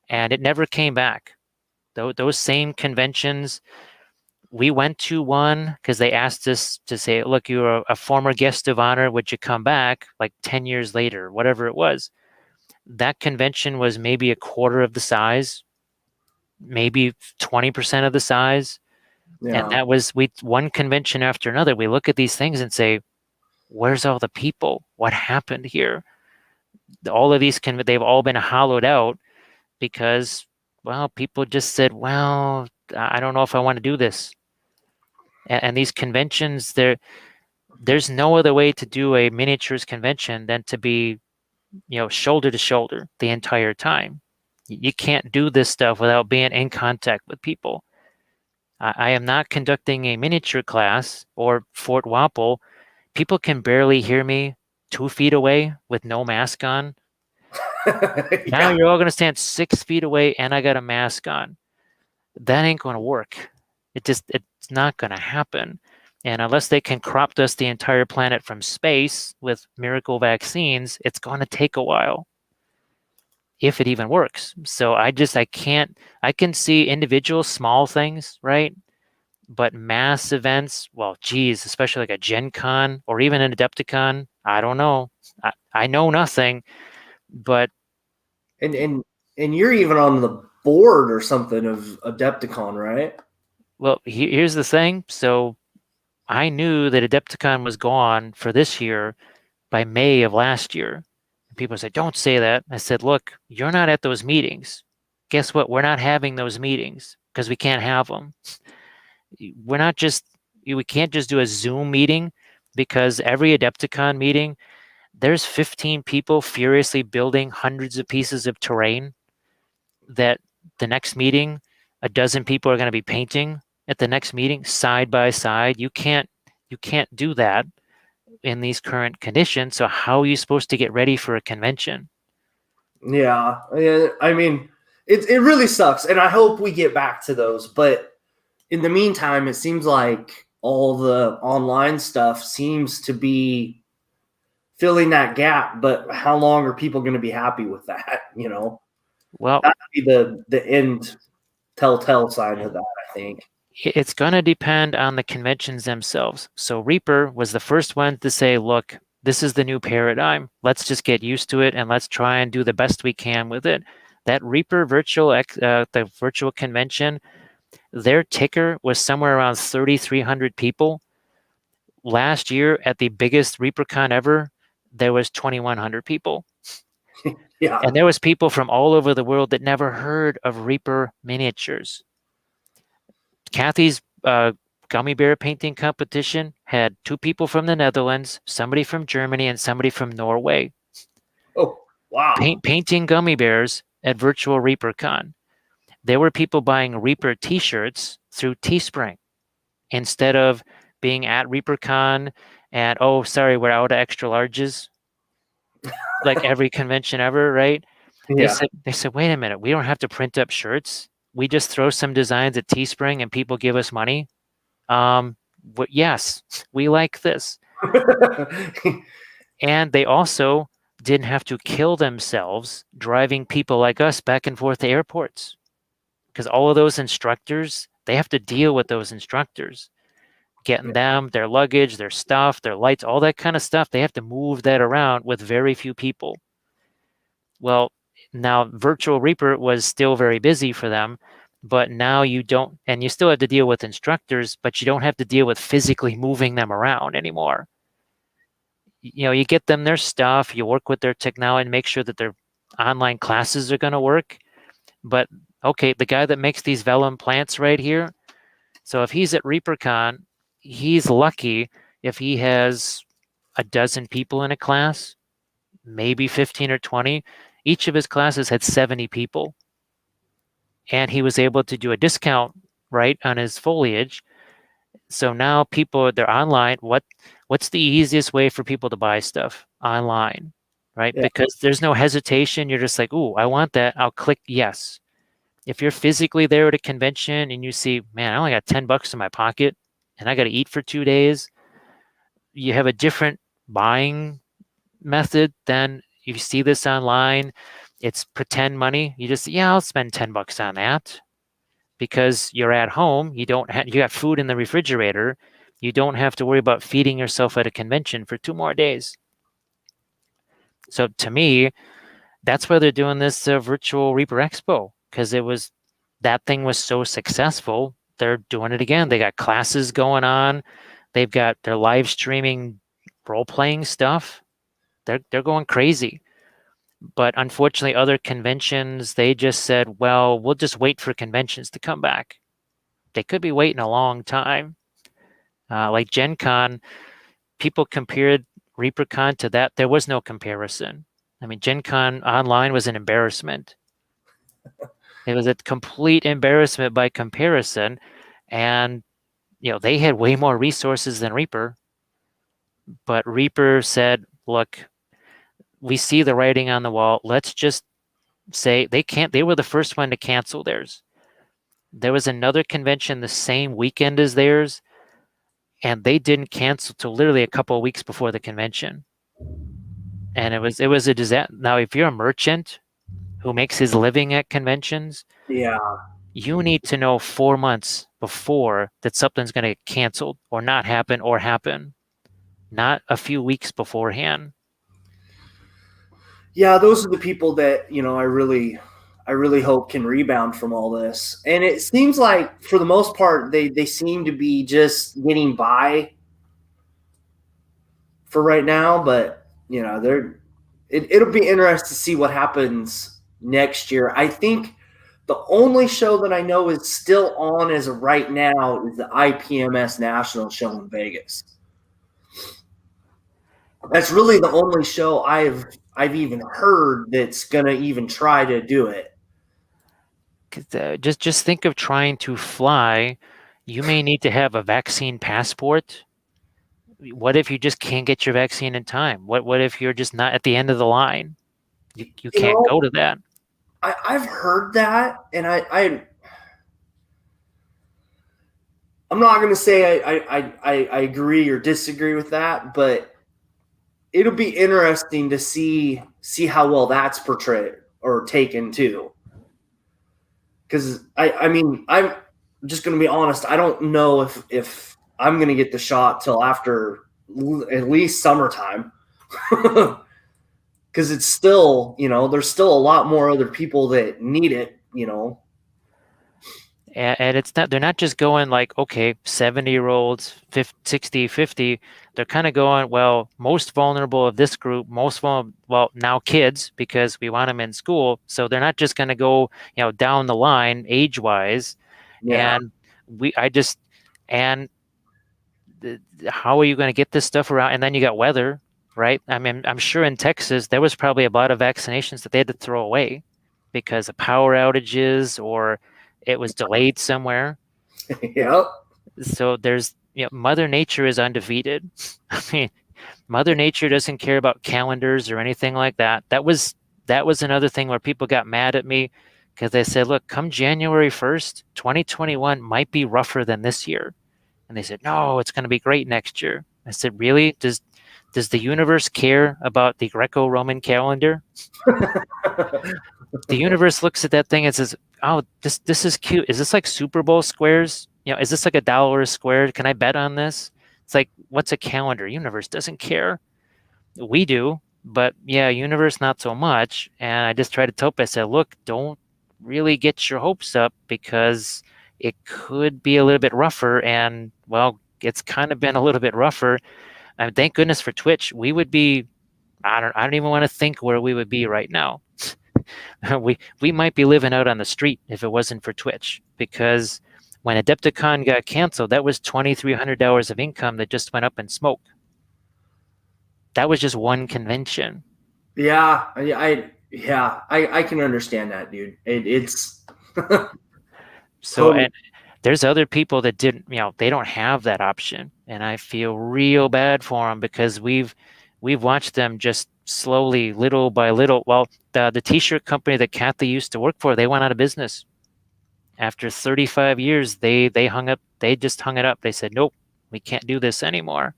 and it never came back. Those same conventions, we went to one because they asked us to say, look, you're a former guest of honor. Would you come back like 10 years later, whatever it was? That convention was maybe a quarter of the size, maybe 20% of the size. And
Yeah.
that was one convention after another. We look at these things and say, where's all the people? What happened here? All of these they've all been hollowed out because, well, people just said, well, I don't know if I want to do this. And these conventions, there's no other way to do a miniatures convention than to be, shoulder to shoulder the entire time. You can't do this stuff without being in contact with people. I am not conducting a miniature class or Fort Wappel. People can barely hear me 2 feet away with no mask on. Now
Yeah.
you're all going to stand 6 feet away and I got a mask on. That ain't going to work. It's not going to happen. And unless they can crop dust the entire planet from space with miracle vaccines, it's going to take a while, if it even works. So I can see individual small things, right? But mass events, well, geez, especially like a Gen Con or even an Adepticon, I don't know. I know nothing, but
And you're even on the board or something of Adepticon, right?
well, here's the thing. So I knew that Adepticon was gone for this year by May of last year. And people said, don't say that. I said, look, you're not at those meetings. Guess what? We're not having those meetings because we can't have them. We can't just do a Zoom meeting because every Adepticon meeting, there's 15 people furiously building hundreds of pieces of terrain that the next meeting, a dozen people are going to be painting at the next meeting side by side. You can't do that in these current conditions. So how are you supposed to get ready for a convention?
Yeah. I mean, it really sucks, and I hope we get back to those. But in the meantime, it seems like all the online stuff seems to be filling that gap. But how long are people going to be happy with that?
Well,
That would be the end telltale sign of that, I think.
it's going to depend on the conventions themselves. So Reaper was the first one to say, look, this is the new paradigm. Let's just get used to it and let's try and do the best we can with it. That Reaper the virtual convention, their ticker was somewhere around 3,300 people. Last year at the biggest ReaperCon ever, there was 2,100 people.
Yeah.
And there was people from all over the world that never heard of Reaper miniatures. Kathy's gummy bear painting competition had 2 people from the Netherlands, somebody from Germany, and somebody from Norway.
Oh, wow.
Painting gummy bears at virtual ReaperCon. There were people buying Reaper t-shirts through Teespring instead of being at ReaperCon and, oh, sorry, we're out of extra larges, like every convention ever, right? They
Yeah.
said, wait a minute, we don't have to print up shirts. We just throw some designs at Teespring and people give us money. Yes, we like this. And they also didn't have to kill themselves driving people like us back and forth to airports. Because all of those instructors, they have to deal with those instructors, getting them, their luggage, their stuff, their lights, all that kind of stuff. They have to move that around with very few people. Well, now Virtual Reaper was still very busy for them, but now you don't, and you still have to deal with instructors, but you don't have to deal with physically moving them around anymore. You get them their stuff, you work with their technology and make sure that their online classes are going to work. But okay, the guy that makes these Vellum plants right here, so if he's at ReaperCon, he's lucky if he has a dozen people in a class, maybe 15 or 20. Each of his classes had 70 people. And he was able to do a discount, right, on his foliage. So now people, they're online. What's the easiest way for people to buy stuff? Online, right?
Yeah.
Because there's no hesitation. You're just like, ooh, I want that. I'll click yes. If you're physically there at a convention and you see, man, I only got $10 in my pocket and I got to eat for 2 days, you have a different buying method than you see this online. It's pretend money. You just, yeah, I'll spend $10 on that because you're at home. You don't have, you got food in the refrigerator. You don't have to worry about feeding yourself at a convention for 2 more days. So to me, that's why they're doing this virtual Reaper Expo, because that thing was so successful. They're doing it again. They got classes going on. They're live streaming role playing stuff. They're going crazy. But unfortunately, other conventions, they just said, well, we'll just wait for conventions to come back. They could be waiting a long time. Like Gen Con, people compared ReaperCon to that. There was no comparison. I mean, Gen Con online was an embarrassment. It was a complete embarrassment by comparison. And, they had way more resources than Reaper. But Reaper said, look, we see the writing on the wall. Let's just say they were the first one to cancel theirs. There was another convention the same weekend as theirs, and they didn't cancel till literally a couple of weeks before the convention. And it was a disaster. Now, if you're a merchant who makes his living at conventions,
Yeah.
you need to know 4 months before that something's going to get canceled or not happen or happen, not a few weeks beforehand.
Yeah, those are the people that, I really hope can rebound from all this. And it seems like for the most part they seem to be just getting by for right now, but it'll be interesting to see what happens next year. I think the only show that I know is still on as of right now is the IPMS National Show in Vegas. That's really the only show I've even heard that's gonna even try to do it.
Just think of trying to fly. You may need to have a vaccine passport. What if you just can't get your vaccine in time? What if you're just not at the end of the line? You can't go to that.
I've heard that, and I'm not going to say I agree or disagree with that, but it'll be interesting to see how well that's portrayed or taken too. Because I mean, I'm just going to be honest. I don't know if I'm going to get the shot till after at least summertime. Because it's still, there's still a lot more other people that need it,
And it's not, they're not just going like, okay, 70-year-olds, 50, 60, 50. They're kind of going, well, most vulnerable of this group, most vulnerable, well, now kids, because we want them in school. So they're not just going to go, down the line age-wise.
Yeah.
And and how are you going to get this stuff around? And then you got weather, right? I mean, I'm sure in Texas, there was probably a lot of vaccinations that they had to throw away because of power outages or it was delayed somewhere.
Yep.
So there's, Mother Nature is undefeated. I mean, Mother Nature doesn't care about calendars or anything like that. That was another thing where people got mad at me because they said, look, come January 1st, 2021 might be rougher than this year. And they said, no, it's going to be great next year. I said, really? Does the universe care about the Greco-Roman calendar? The universe looks at that thing and says, oh, this is cute. Is this like Super Bowl squares? Is this like $1 a square? Can I bet on this? It's like, what's a calendar? Universe doesn't care. We do, but yeah, universe not so much. And I just tried to tell people, I said, look, don't really get your hopes up because it could be a little bit rougher. And well, it's kind of been a little bit rougher. Thank goodness for Twitch. We would be, I don't even want to think where we would be right now. we might be living out on the street if it wasn't for Twitch, because when Adepticon got canceled, that was $2,300 of income that just went up in smoke. That was just one convention.
Yeah, I can understand that, dude. It's
so and there's other people that didn't, they don't have that option, and I feel real bad for them because we've watched them just slowly, little by little. Well, the t-shirt company that Kathy used to work for, they went out of business. After 35 years, they just hung it up. They said, nope, we can't do this anymore.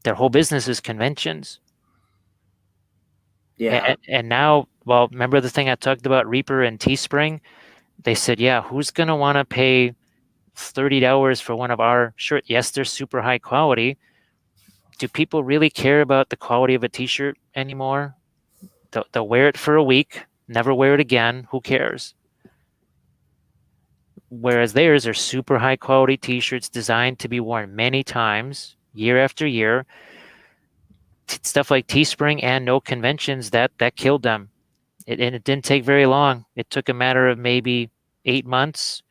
Their whole business is conventions.
Yeah.
And now, well, remember the thing I talked about, Reaper and Teespring? They said, yeah, who's going to want to pay $30 for one of our shirts? Yes, they're super high quality. Do people really care about the quality of a t-shirt anymore? They'll wear it for a week, never wear it again. Who cares? Whereas theirs are super high quality t-shirts designed to be worn many times, year after year. Stuff like Teespring and no conventions, that killed them. And it didn't take very long. It took a matter of maybe 8 months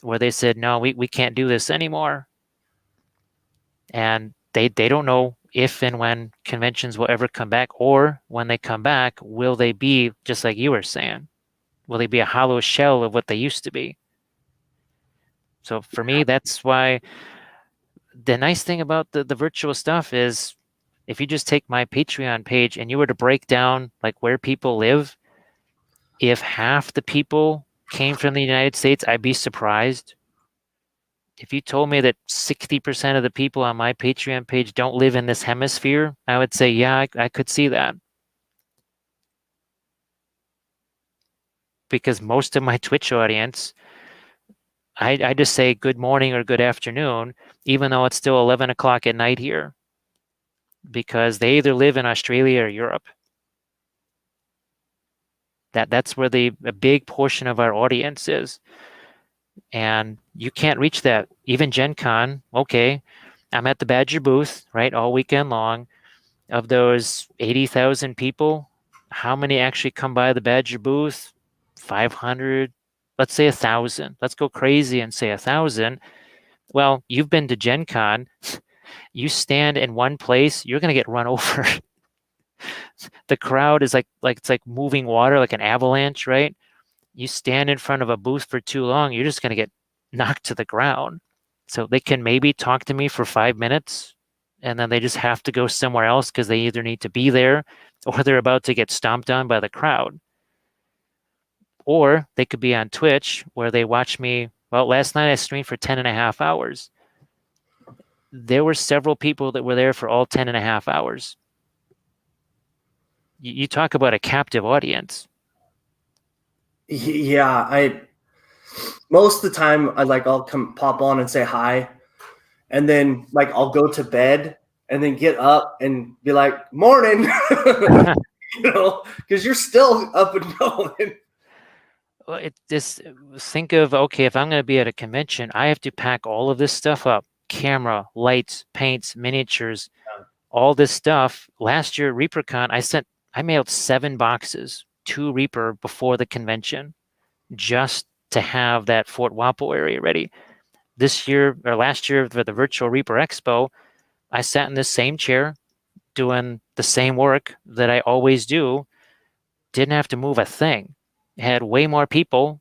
where they said, no, we can't do this anymore. And they don't know if and when conventions will ever come back, or when they come back, will they be just like you were saying? Will they be a hollow shell of what they used to be? So for me, that's why the nice thing about the virtual stuff is if you just take my Patreon page and you were to break down like where people live, if half the people came from the United States, I'd be surprised. If you told me that 60% of the people on my Patreon page don't live in this hemisphere, I would say, yeah, I could see that. Because most of my Twitch audience, I just say good morning or good afternoon, even though it's still 11 o'clock at night here, because they either live in Australia or Europe. That's where a big portion of our audience is. And you can't reach that. Even Gen Con, okay, I'm at the Badger booth, right, all weekend long. Of those 80,000 people, how many actually come by the Badger booth? 500, let's say 1,000. Let's go crazy and say 1,000. Well, you've been to Gen Con. You stand in one place, you're going to get run over. The crowd is like it's like moving water, like an avalanche, right? You stand in front of a booth for too long, you're just going to get knocked to the ground. So they can maybe talk to me for 5 minutes and then they just have to go somewhere else because they either need to be there or they're about to get stomped on by the crowd. Or they could be on Twitch where they watch me. Well, last night I streamed for 10 and a half hours. There were several people that were there for all 10 and a half hours. You talk about a captive audience.
Yeah, I most of the time I'll come pop on and say hi, and then like I'll go to bed and then get up and be like morning, because you're still up and going.
Well, it just think of, okay, if I'm going to be at a convention, I have to pack all of this stuff up: camera, lights, paints, miniatures, all this stuff. Last year, ReaperCon, I mailed 7 boxes to Reaper before the convention just to have that Fort Wappel area ready. This year or last year for the virtual Reaper Expo, I sat in this same chair doing the same work that I always do, didn't have to move a thing. Had way more people,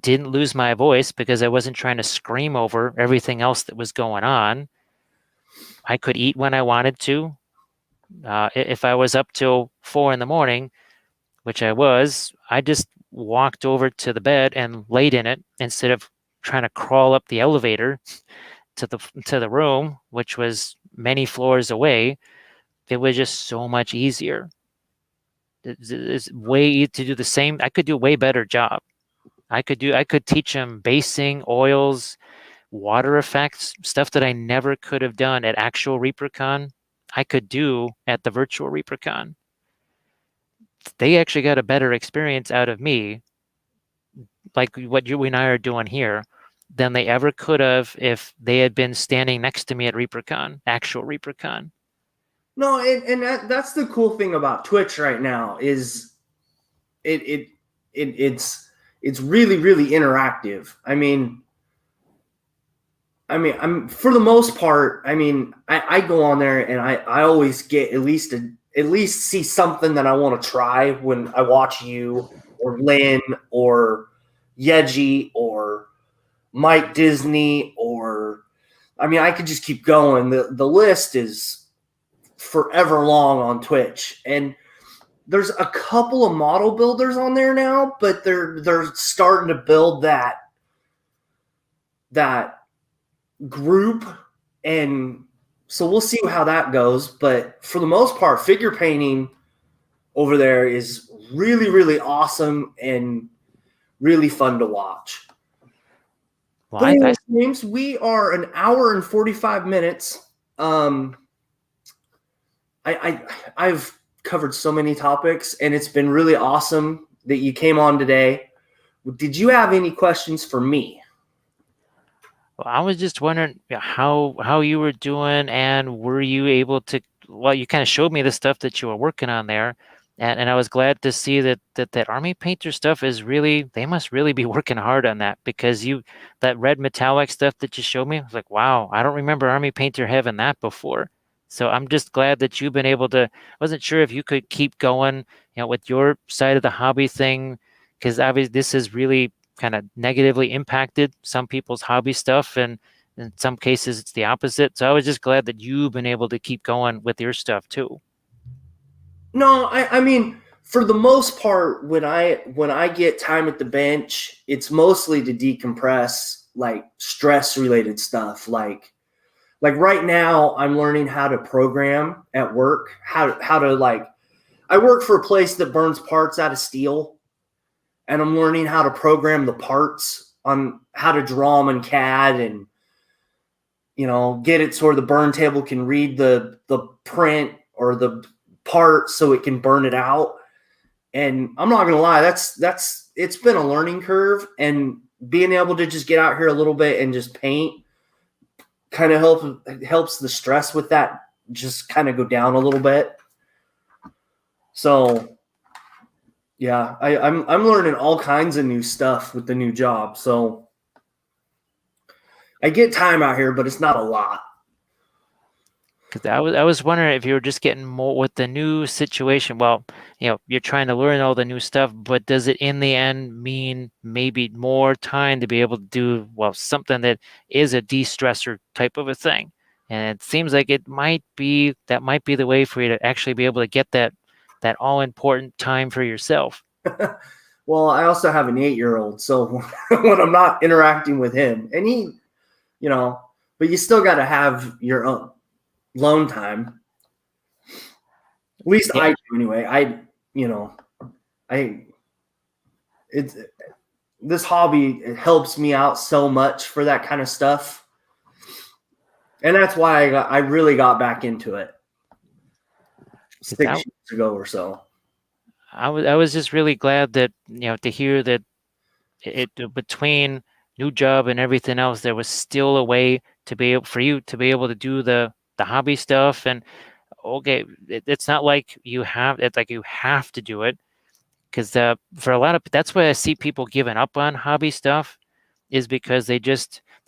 didn't lose my voice because I wasn't trying to scream over everything else that was going on. I could eat when I wanted to. If I was up till 4 in the morning, which I was, I just walked over to the bed and laid in it instead of trying to crawl up the elevator to the room, which was many floors away. It was just so much easier. It's way to do the same. I could do a way better job. I could teach them basing, oils, water effects, stuff that I never could have done at actual ReaperCon. I could do at the virtual ReaperCon. They actually got a better experience out of me, like what you and I are doing here, than they ever could have if they had been standing next to me at ReaperCon, actual ReaperCon.
No, and that's the cool thing about Twitch right now is it's really really interactive. I'm for the most part. I go on there and I always get at least see something that I want to try when I watch you or Lynn or Yeji or Mike Disney or I could just keep going. The list is forever long on Twitch, and there's a couple of model builders on there now, but they're starting to build that group and So we'll see how that goes. But for the most part, figure painting over there is really, really awesome and really fun to watch.
Well,
But anyways, James, we are an hour and 45 minutes. I've covered so many topics, and it's been really awesome that you came on today. Did you have any questions for me?
well, I was just wondering how you were doing, and were you able to? Well, you kind of showed me the stuff that you were working on there, and I was glad to see that army painter stuff is really, they must really be working hard on that, because that red metallic stuff that you showed me, I was like, wow, I don't remember army painter having that before. So I'm just glad that you've been able to. I wasn't sure if you could keep going, with your side of the hobby thing, because obviously this has really kind of negatively impacted some people's hobby stuff, and in some cases it's the opposite. So I was just glad that you've been able to keep going with your stuff too.
No, I mean, for the most part, when I get time at the bench, it's mostly to decompress, like stress related stuff. Like right now, I'm learning how to program at work. How to like, I work for a place that burns parts out of steel, and I'm learning how to program the parts on how to draw them in CAD, and get it so the burn table can read the print or the part so it can burn it out. And I'm not gonna lie, that's it's been a learning curve, and being able to just get out here a little bit and just paint kind of helps the stress with that just kind of go down a little bit. So yeah, I'm learning all kinds of new stuff with the new job. So I get time out here, but it's not a lot.
Because I was wondering if you were just getting more with the new situation. Well, you're trying to learn all the new stuff, but does it in the end mean maybe more time to be able to do, well, something that is a de-stressor type of a thing? And it seems like that might be the way for you to actually be able to get that all important time for yourself.
Well, I also have an 8-year-old, so when I'm not interacting with him, and but you still got to have your own alone time. At least
Yeah.
I do anyway. I it's this hobby, it helps me out so much for that kind of stuff, and that's why I really got back into it 6 years ago or so.
I was just really glad that, to hear that it between new job and everything else, there was still a way to be able for you to be able to do the hobby stuff. And okay, it's not like it's like you have to do it, because for a lot of, that's why I see people giving up on hobby stuff, is because they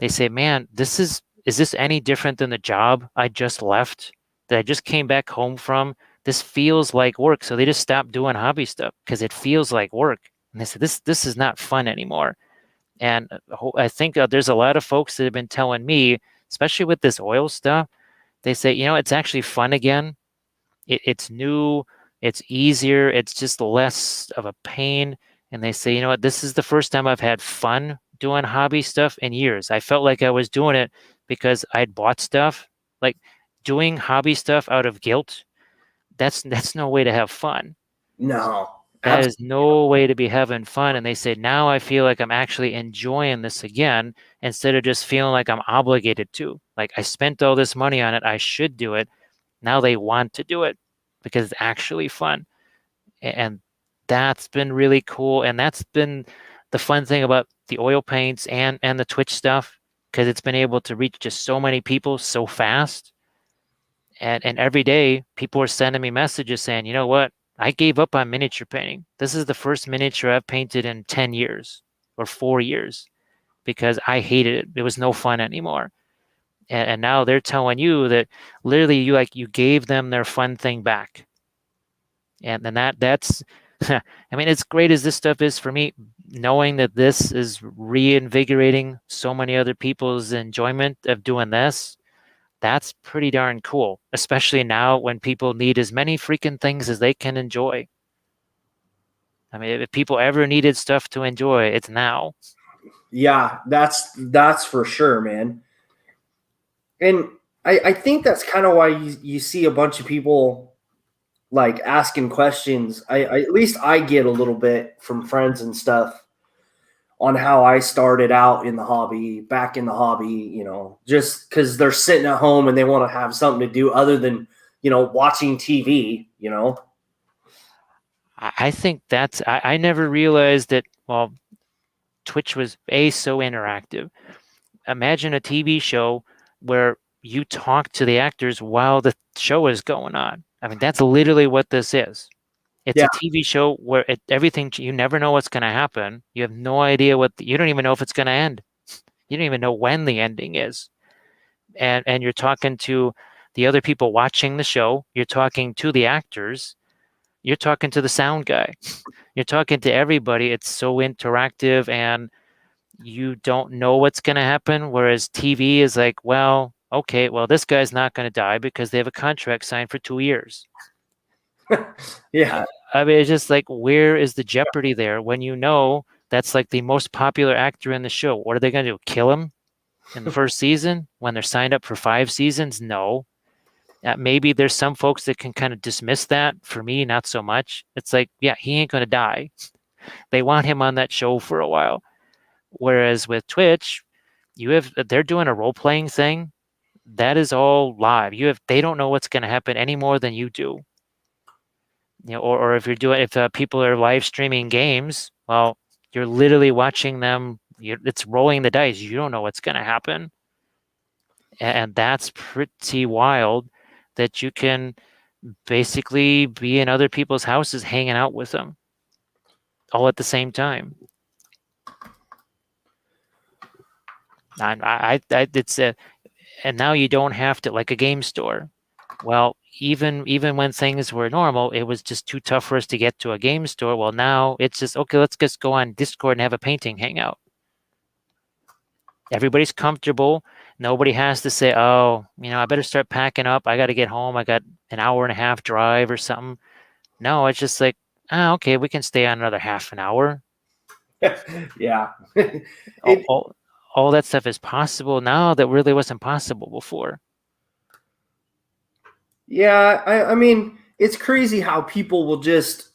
say, man, is this any different than the job I just left, that I just came back home from? This feels like work. So they just stop doing hobby stuff because it feels like work. And they say, this is not fun anymore. And I think there's a lot of folks that have been telling me, especially with this oil stuff, they say, it's actually fun again. It's new, it's easier, it's just less of a pain. And they say, you know what, this is the first time I've had fun doing hobby stuff in years. I felt like I was doing it because I'd bought stuff. Like, doing hobby stuff out of guilt, that's no way to have fun.
No,
That is
absolutely.
no way to be having fun. And they say, now I feel like I'm actually enjoying this again, instead of just feeling like I'm obligated to. Like, I spent all this money on it, I should do it. Now they want to do it because it's actually fun. And that's been really cool. And that's been the fun thing about the oil paints and the Twitch stuff, because it's been able to reach just so many people so fast. And every day people are sending me messages saying, you know what? I gave up on miniature painting. This is the first miniature I've painted in 10 years or 4 years, because I hated it. It was no fun anymore. And now they're telling you that literally you gave them their fun thing back. And then that's I mean, as great as this stuff is for me, knowing that this is reinvigorating so many other people's enjoyment of doing this, that's pretty darn cool, especially now when people need as many freaking things as they can enjoy. I mean, if people ever needed stuff to enjoy, it's now.
Yeah, that's for sure, man. And I think that's kind of why you see a bunch of people like asking questions. At least I get a little bit from friends and stuff on how I started out in the hobby, back in the hobby, just because they're sitting at home and they want to have something to do other than, watching TV.
I think I never realized that, well, Twitch was so interactive. Imagine a TV show where you talk to the actors while the show is going on. I mean, that's literally what this is. It's
Yeah.
a TV show where everything, you never know what's going to happen. You have no idea you don't even know if it's going to end. You don't even know when the ending is. And you're talking to the other people watching the show. You're talking to the actors. You're talking to the sound guy. You're talking to everybody. It's so interactive, and you don't know what's going to happen. Whereas TV is like, well, okay, well, this guy's not going to die because they have a contract signed for 2 years.
Yeah.
I mean, it's just like, where is the jeopardy there when you know that's like the most popular actor in the show? What are they going to do? Kill him in the first season when they're signed up for 5 seasons? No. Maybe there's some folks that can kind of dismiss that. For me, not so much. It's like, yeah, he ain't going to die. They want him on that show for a while. Whereas with Twitch, they're doing a role playing thing. That is all live. They don't know what's going to happen any more than you do. Or if people are live streaming games, well, you're literally watching them. It's rolling the dice. You don't know what's going to happen, and that's pretty wild. That you can basically be in other people's houses, hanging out with them, all at the same time. And now you don't have to, like a game store. Well, even when things were normal, it was just too tough for us to get to a game store. Well, now it's just, okay, let's just go on Discord and have a painting hangout. Everybody's comfortable. Nobody has to say, oh, I better start packing up. I got to get home. I got an hour and a half drive or something. No, it's just like, okay, we can stay on another half an hour.
Yeah.
all that stuff is possible now that really wasn't possible before.
Yeah, I mean, it's crazy how people will just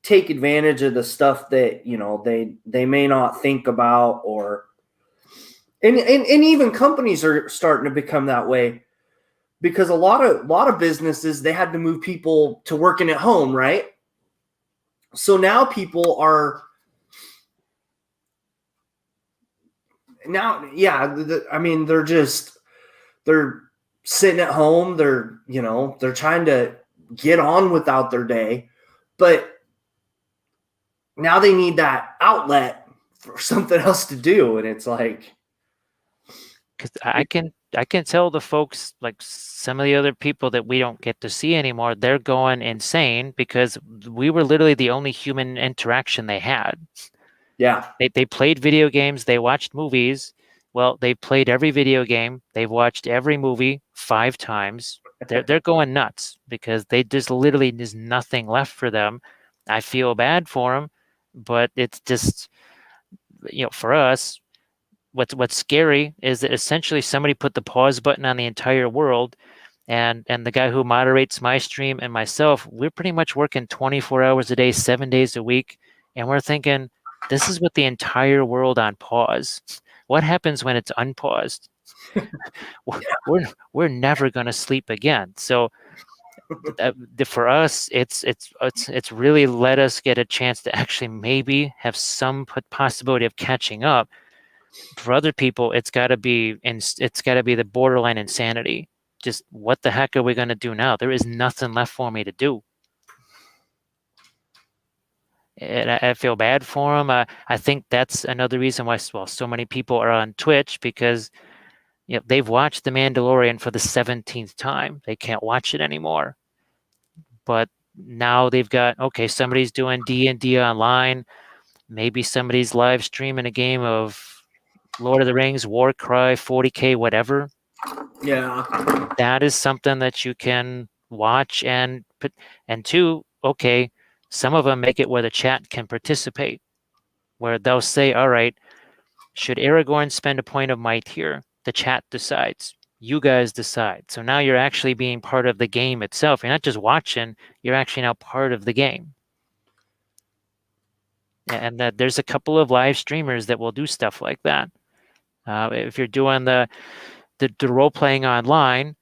take advantage of the stuff that they may not think about, or and even companies are starting to become that way, because a lot of businesses, they had to move people to working at home, right? So now people are I mean, they're sitting at home, they're trying to get on without their day, but now they need that outlet for something else to do. And it's like,
because I can tell the folks, like some of the other people that we don't get to see anymore, they're going insane because we were literally the only human interaction they had.
yeah,
They played video games, they watched movies. Well, they played every video game, they've watched every movie 5 times. They're going nuts because they just literally, there's nothing left for them. I feel bad for them, but it's just, for us, what's scary is that essentially somebody put the pause button on the entire world, and the guy who moderates my stream and myself, we're pretty much working 24 hours a day, 7 days a week, and we're thinking, this is what the entire world on pause. What happens when it's unpaused? we're never going to sleep again. So for us, it's really let us get a chance to actually maybe have some possibility of catching up. For other people, it's got to be the borderline insanity. Just, what the heck are we going to do now? There is nothing left for me to do. And I feel bad for them. I think that's another reason why, well, so many people are on Twitch, because they've watched The Mandalorian for the 17th time. They can't watch it anymore. But now they've got, okay, somebody's doing D&D online. Maybe somebody's live streaming a game of Lord of the Rings, Warcry, 40K, whatever.
yeah,
That is something that you can watch and two, okay, some of them make it where the chat can participate, where they'll say, all right, should Aragorn spend a point of might here? The chat decides. You guys decide. So now you're actually being part of the game itself. You're not just watching, you're actually now part of the game. And that there's a couple of live streamers that will do stuff like that. If you're doing the role playing online,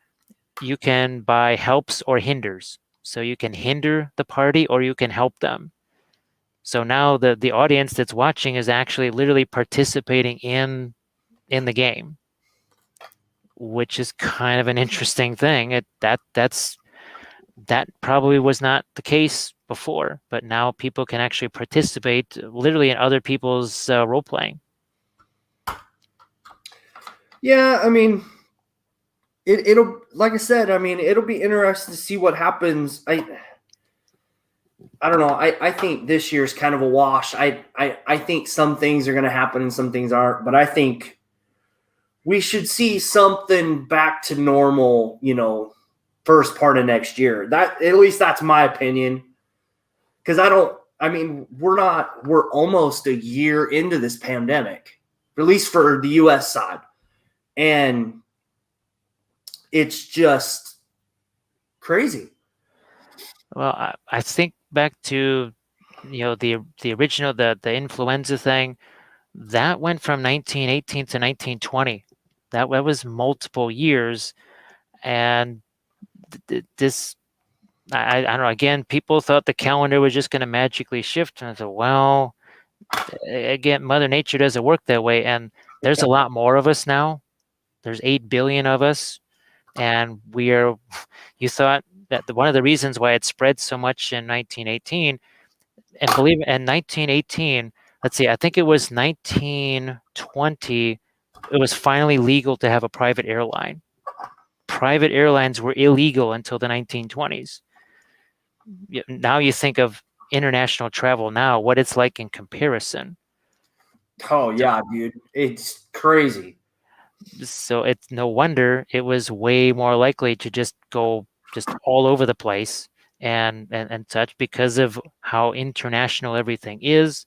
you can buy helps or hinders. So you can hinder the party or you can help them. So now the audience that's watching is actually literally participating in the game, which is kind of an interesting thing. That probably was not the case before, but now people can actually participate literally in other people's role playing.
Yeah, I mean, it'll like I said, I mean, it'll be interesting to see what happens. I don't know. I think this year's kind of a wash. I think some things are going to happen and some things aren't, but I think we should see something back to normal, first part of next year. That, at least that's my opinion. Because we're almost a year into this pandemic, at least for the US side. And it's just crazy.
Well, I think back to the original the influenza thing that went from 1918 to 1920. That was multiple years, and this I don't know. Again, people thought the calendar was just going to magically shift, and I thought, well, again, Mother Nature doesn't work that way, and there's a lot more of us now. There's 8 billion of us, and you thought that one of the reasons why it spread so much in 1918, and believe it, in 1918, let's see, I think it was 1920, it was finally legal to have a private airline. Private airlines were illegal until the 1920s. Now you think of international travel now, what it's like in comparison.
Oh yeah, dude, it's crazy.
So it's no wonder it was way more likely to just go just all over the place and such, because of how international everything is.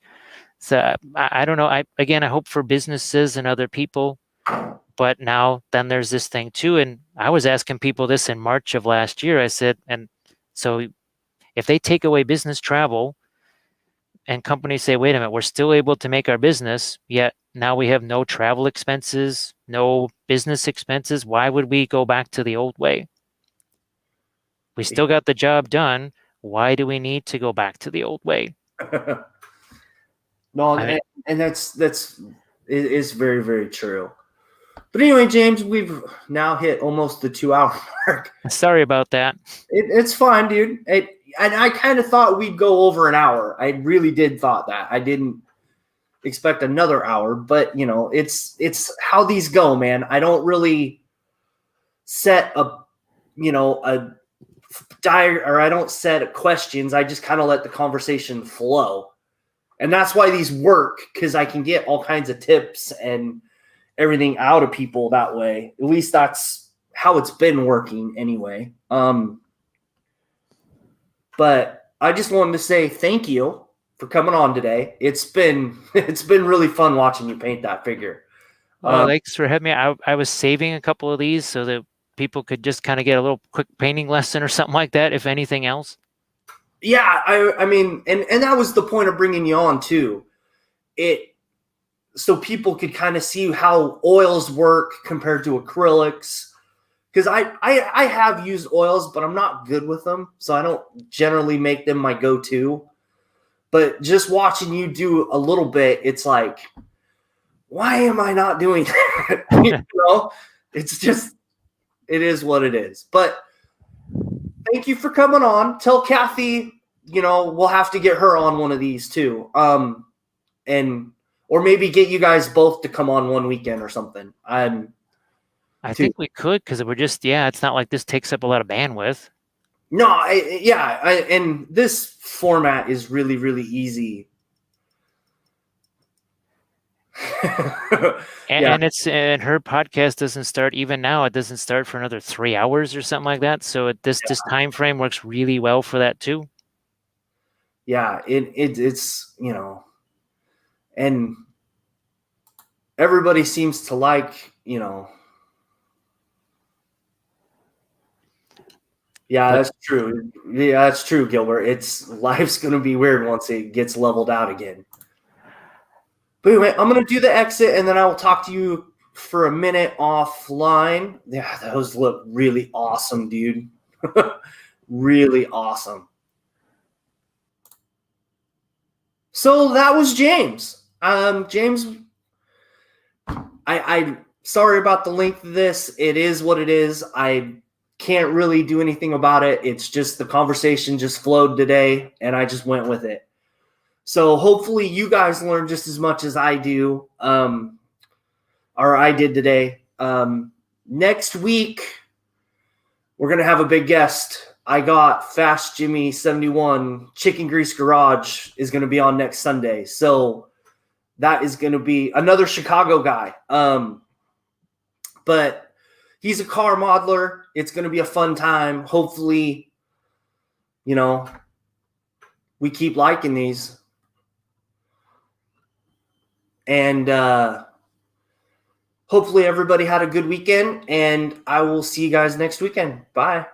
So I don't know. I hope for businesses and other people, but now then there's this thing too. And I was asking people this in March of last year. I said, and so if they take away business travel and companies say, wait a minute, we're still able to make our business, yet now we have no travel expenses, no business expenses, why would we go back to the old way? We still got the job done. Why do we need to go back to the old way?
No, and that's it is very, very true. But anyway, James, we've now hit almost the 2-hour mark.
Sorry about that.
It's fine, dude. And I kind of thought we'd go over an hour. I really did thought that. I didn't expect another hour, but it's how these go, man. I don't really set a or I don't set questions. I just kind of let the conversation flow. And that's why these work, because I can get all kinds of tips and everything out of people that way. At least that's how it's been working anyway. But I just wanted to say thank you for coming on today. It's been really fun watching you paint that figure.
Thanks for having me. I was saving a couple of these so that people could just kind of get a little quick painting lesson or something like that, if anything else.
Yeah, I mean, and that was the point of bringing you on too. So people could kind of see how oils work compared to acrylics. Because I have used oils, but I'm not good with them, so I don't generally make them my go-to. But just watching you do a little bit, it's like, why am I not doing that? It's just, it is what it is. But thank you for coming on. Tell Kathy, we'll have to get her on one of these too. Or maybe get you guys both to come on one weekend or something.
I think we could, because we're just, it's not like this takes up a lot of bandwidth.
No, and this format is really, really easy.
And her podcast doesn't start, even now, it doesn't start for another 3 hours or something like that. So this time frame works really well for that too.
Yeah, it's and everybody seems to like Yeah,
But
that's true. Yeah, that's true, Gilbert. It's life's gonna be weird once it gets leveled out again. But anyway, I'm gonna do the exit and then I will talk to you for a minute offline. Yeah, those look really awesome, dude. Really awesome. So that was James. James, I sorry about the length of this. It is what it is. I can't really do anything about it. It's just the conversation just flowed today and I just went with it. So hopefully you guys learn just as much as I do, or I did today. Next week, we're going to have a big guest. I got Fast Jimmy 71 Chicken Grease Garage is going to be on next Sunday. So that is going to be another Chicago guy. But he's a car modeler. It's going to be a fun time. Hopefully, we keep liking these. And hopefully everybody had a good weekend. And I will see you guys next weekend. Bye.